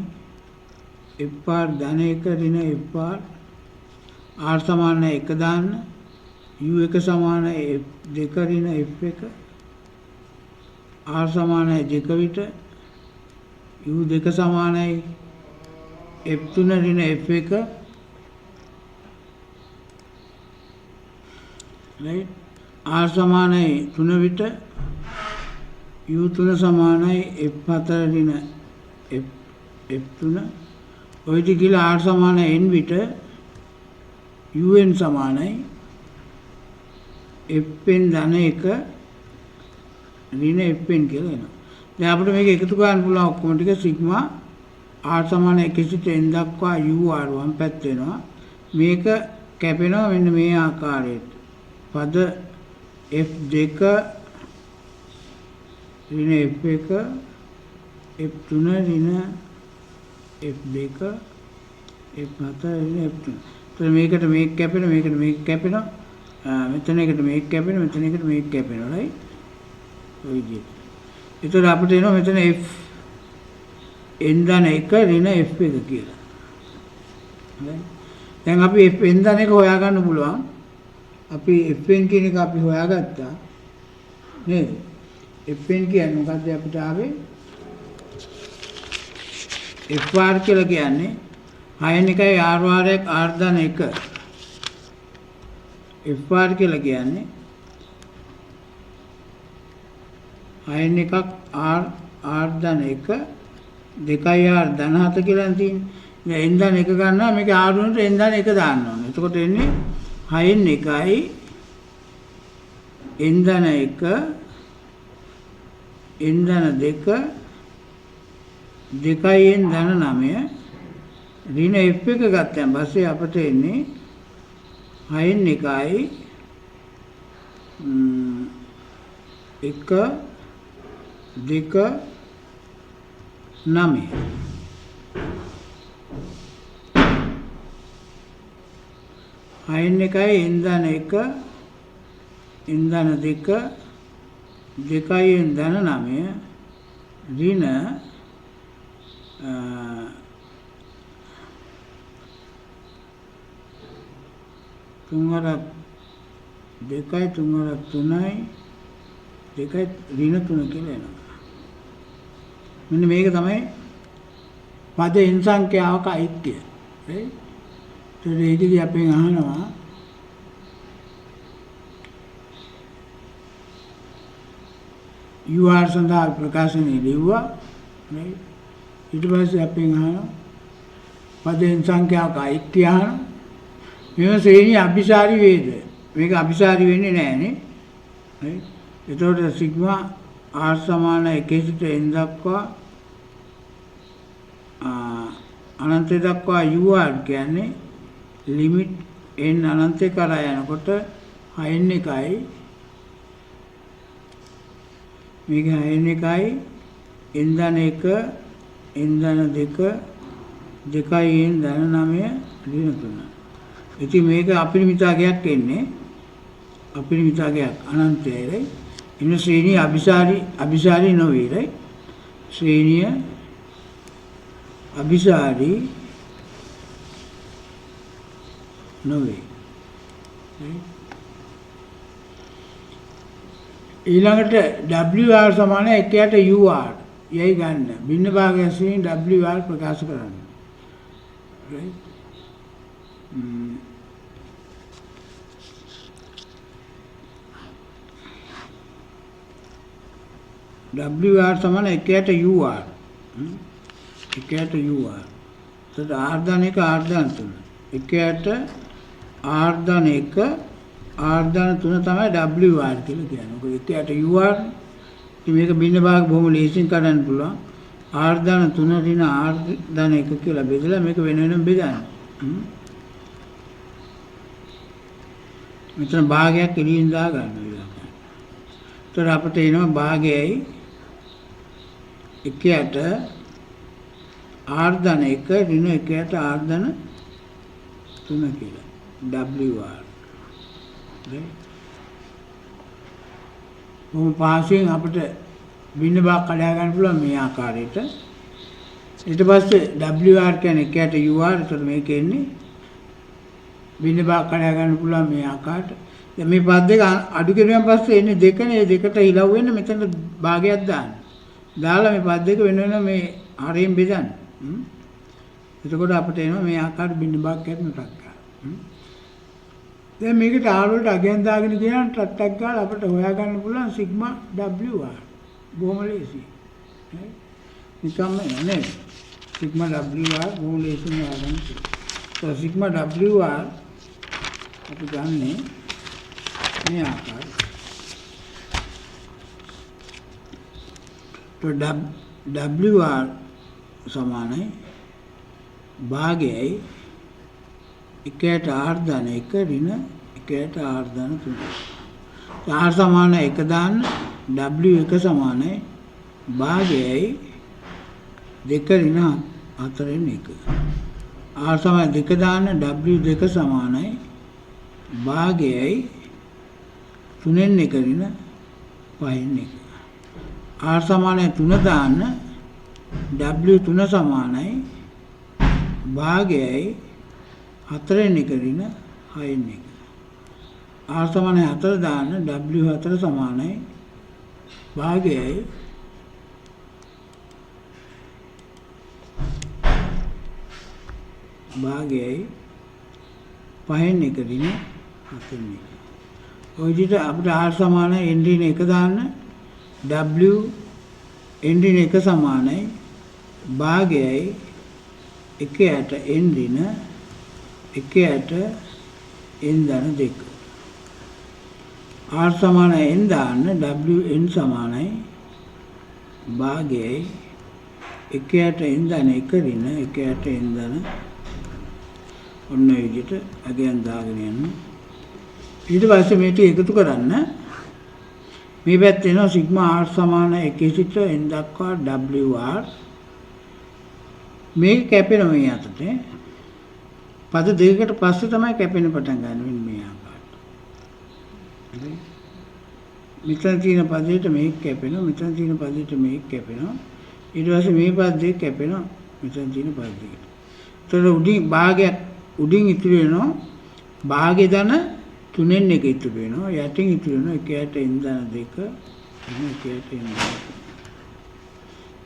FR ධන 1 ඍණ FR. R සමානයි 1 දාන්න. U1 සමානයි F2 ඍණ F1. R සමානයි 2 විට u2 සමානයි f3 ඍණ f1 right r සමානයි 3 විට u3 සමානයි f4 ඍණ f3 ඔය ටික කියලා r සමානයි n විට un සමානයි fn ධන 1 ඍණ fn කියලා එනවා. දැන් අපිට මේක එකතු කරන්න පුළුවන් ඔක්කොම ටික සිග්මා r සමාන 1 සිට n දක්වා ur වම් පැත්ත වෙනවා. මේක කැපෙනවා මෙන්න මේ ආකාරයට. පද f2 ඍණ f1 f3 ඍණ f2 f4 ඍණ f3. එතකොට මේකට මේක කැපෙනවා මේකට මේක කැපෙනවා. මෙතන එකට මේක කැපෙනවා මෙතන එකට මේක කැපෙනවා right. ඔය විදිහට. එතකොට අපිට එනවා මෙතන f n ධන 1 ඍණ f1 කියලා. right. දැන් අපි f n ධන 1 හොයාගන්න පුළුවන්. අපි fn කියන එක අපි හොයාගත්තා නේද? fn කියන්නේ මොකද්ද අපිට ආවේ? fr කියලා කියන්නේ 6 1යි r වාරයක් r ධන 1. fr කියලා කියන්නේ 6 1ක් r ධන 1 2යි r ධන 7 කියලා තියෙන්නේ. n ධන 1 ගන්නවා මේක r වලට n ධන 1 දාන්න ඕනේ. එතකොට එන්නේ 6 1යි n ධන 1 n ධන 2 2යි n ධන 9 ඍණ f1 ගත්තන් පස්සේ අපිට එන්නේ 6 1යි 1 2 9 6 1යි n ධන 1 n ධන 2 2යි n ධන 9 ඍණ 3 2යි 3 3යි 2යි ඍණ 3 කියලා එනවා. මෙන්න මේක තමයි පද n සංඛ්‍යාවක අයිතිය. right. ඒකදී අපෙන් අහනවා ur සඳහා ප්‍රකාශනය ලිව්වා right. ඊට පස්සේ අපෙන් අහනවා පද n සංඛ්‍යාවක අයිතිය අහනවා. මේව ශ්‍රේණි අභිසාරී වේද? මේක අභිසාරී වෙන්නේ නැහැ නේ. right. එතකොට සිග්මා r සමාන 1 සිට n දක්වා අනන්තය දක්වා ur කියන්නේ ලිමිට් n අනන්තය කරා යනකොට 6 1යි මේක 6 1යි n ධන 1 n ධන 2 2යි n ධන 9 ඍණ 3. ඉතින් මේක අපරිමිතාවයක් එන්නේ අපරිමිතාවයක් අනන්තයයි. ඉන්න ශ්‍රේණිය අභිසාරී නොවේ right. ශ්‍රේණිය අභිසාරී නොවේ. ඊළඟට wr සමාන 1ට ur යයි ගන්න. භින්න භාගය වශයෙන් wr ප්‍රකාශ කරන්න. right. wr සමාන 1ට ur 1ට ur. එතකොට r ධන 1 r ධන 3 1ට r ධන 1 r ධන 3 තමයි wr කියලා කියන්නේ. මොකද 1ට ur ඉතින් මේක බින්න භාග බොහොම ලේසියෙන් කරන්න පුළුවන්. r ධන 3 ඍණ r ධන 1 කියලා බෙදලා මේක වෙන වෙනම බෙදන්න. මෙතන භාගයක් එළියෙන් දා ගන්න වෙනවා. ඒතර අපිට එනවා භාගයයි 1ට r ධන 1 ඍණ 1ට r ධන 3 කියලා. wr. මොහොම පාසෙන් අපිට බින්න භාග කඩා ගන්න පුළුවන් මේ ආකාරයට. ඊට පස්සේ wr කියන්නේ 1ට ur. ඒතර මේක එන්නේ බින්න භාග කඩා ගන්න පුළුවන් මේ ආකාරයට. දැන් මේ පද දෙක අඩු කිරුවන් පස්සේ එන්නේ 2නේ. 2ට ඉලව් වෙන්න මෙතන භාගයක් දාන්න. දාලා මේ පද දෙක වෙන වෙන මේ හරියෙන් බෙදන්න. එතකොට අපිට එනවා මේ ආකාර බිඳ භාග කරන ටක්. දැන් මේකට R වලට අගයන් දාගෙන ගියාම ටක් ගාලා අපිට හොයාගන්න පුළුවන් සිග්මා WR. බොහොම ලේසියි. නිකම්ම නේද? සිග්මා WR බොහොම ලේසියෙන් හොයාගන්න පුළුවන්. සිග්මා WR අපි ගන්නේ මේ ආකාරය. तो WR සමානයි භාගයයි 1ට R ධන 1 ඍණ 1ට R ධන 3. R සමාන 1 දාන්න W1 සමානයි භාගයයි 2 ඍණ 4න් 1. R සමාන 2 දාන්න W2 සමානයි භාගයයි 3න් 1 ඍණ 5න් 1. R සමානයි 3 දාන්න W3 සමානයි භාගයයි 4න් 1 ඍණ 6න් 1. R සමානයි 4 දාන්න W4 සමානයි භාගයයි භාගයයි 5න් 1 ඍණ 7න් 1. ඔය විදිහට අපිට R සමානයි n ඍණ 1 දාන්න W n ඍණ 1 සමානයි භාගයයි 1ට n ඍණ 1ට n ධන 2. R සමානයි n දාන්න W n සමානයි භාගයයි 1ට n ධන 1 ඍණ 1ට n ධන ඔන්න ඒ විදිහට අගයන් දාගෙන යන්න. ඊට පස්සේ මේ ටික එකතු කරන්න. මේ පැත්තේ එනවා සිග්මා R සමාන 1 සිට n දක්වා WR. මේක කැපෙනවා මේ අතට. පද දෙකකට පස්සේ තමයි කැපෙන්න පටන් ගන්න වෙන්නේ මේ ආකාරයට. හරි. මෙතන තියෙන පදයට මේක කැපෙනවා, මෙතන තියෙන පදයට මේක කැපෙනවා. ඊට පස්සේ මේ පදේ කැපෙනවා මෙතන තියෙන පදයට. ඒතර උඩින් භාගයක් උඩින් ඉතුරු වෙනවා භාගය ධන 3න් 1 ඉතුරු වෙනවා. යටින් ඉතුරු වෙනවා 1ට n ධන 2 1ට n ධන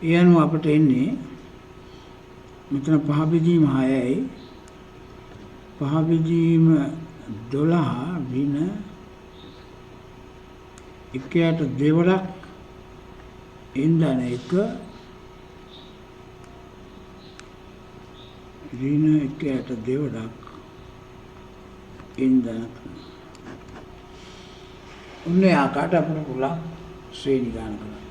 2. ඒ අනුව අපිට එන්නේ මෙතන පහ බෙදීම 6යි 5 බෙදීම 12 ඍණ 1ට දෙවරක් n ධන 1 ඍණ 1ට දෙවරක් n ධන 3. උන්නේ ආකාරයට අපිට පුළුවන් ශ්‍රේණි ගණන් කරන්න.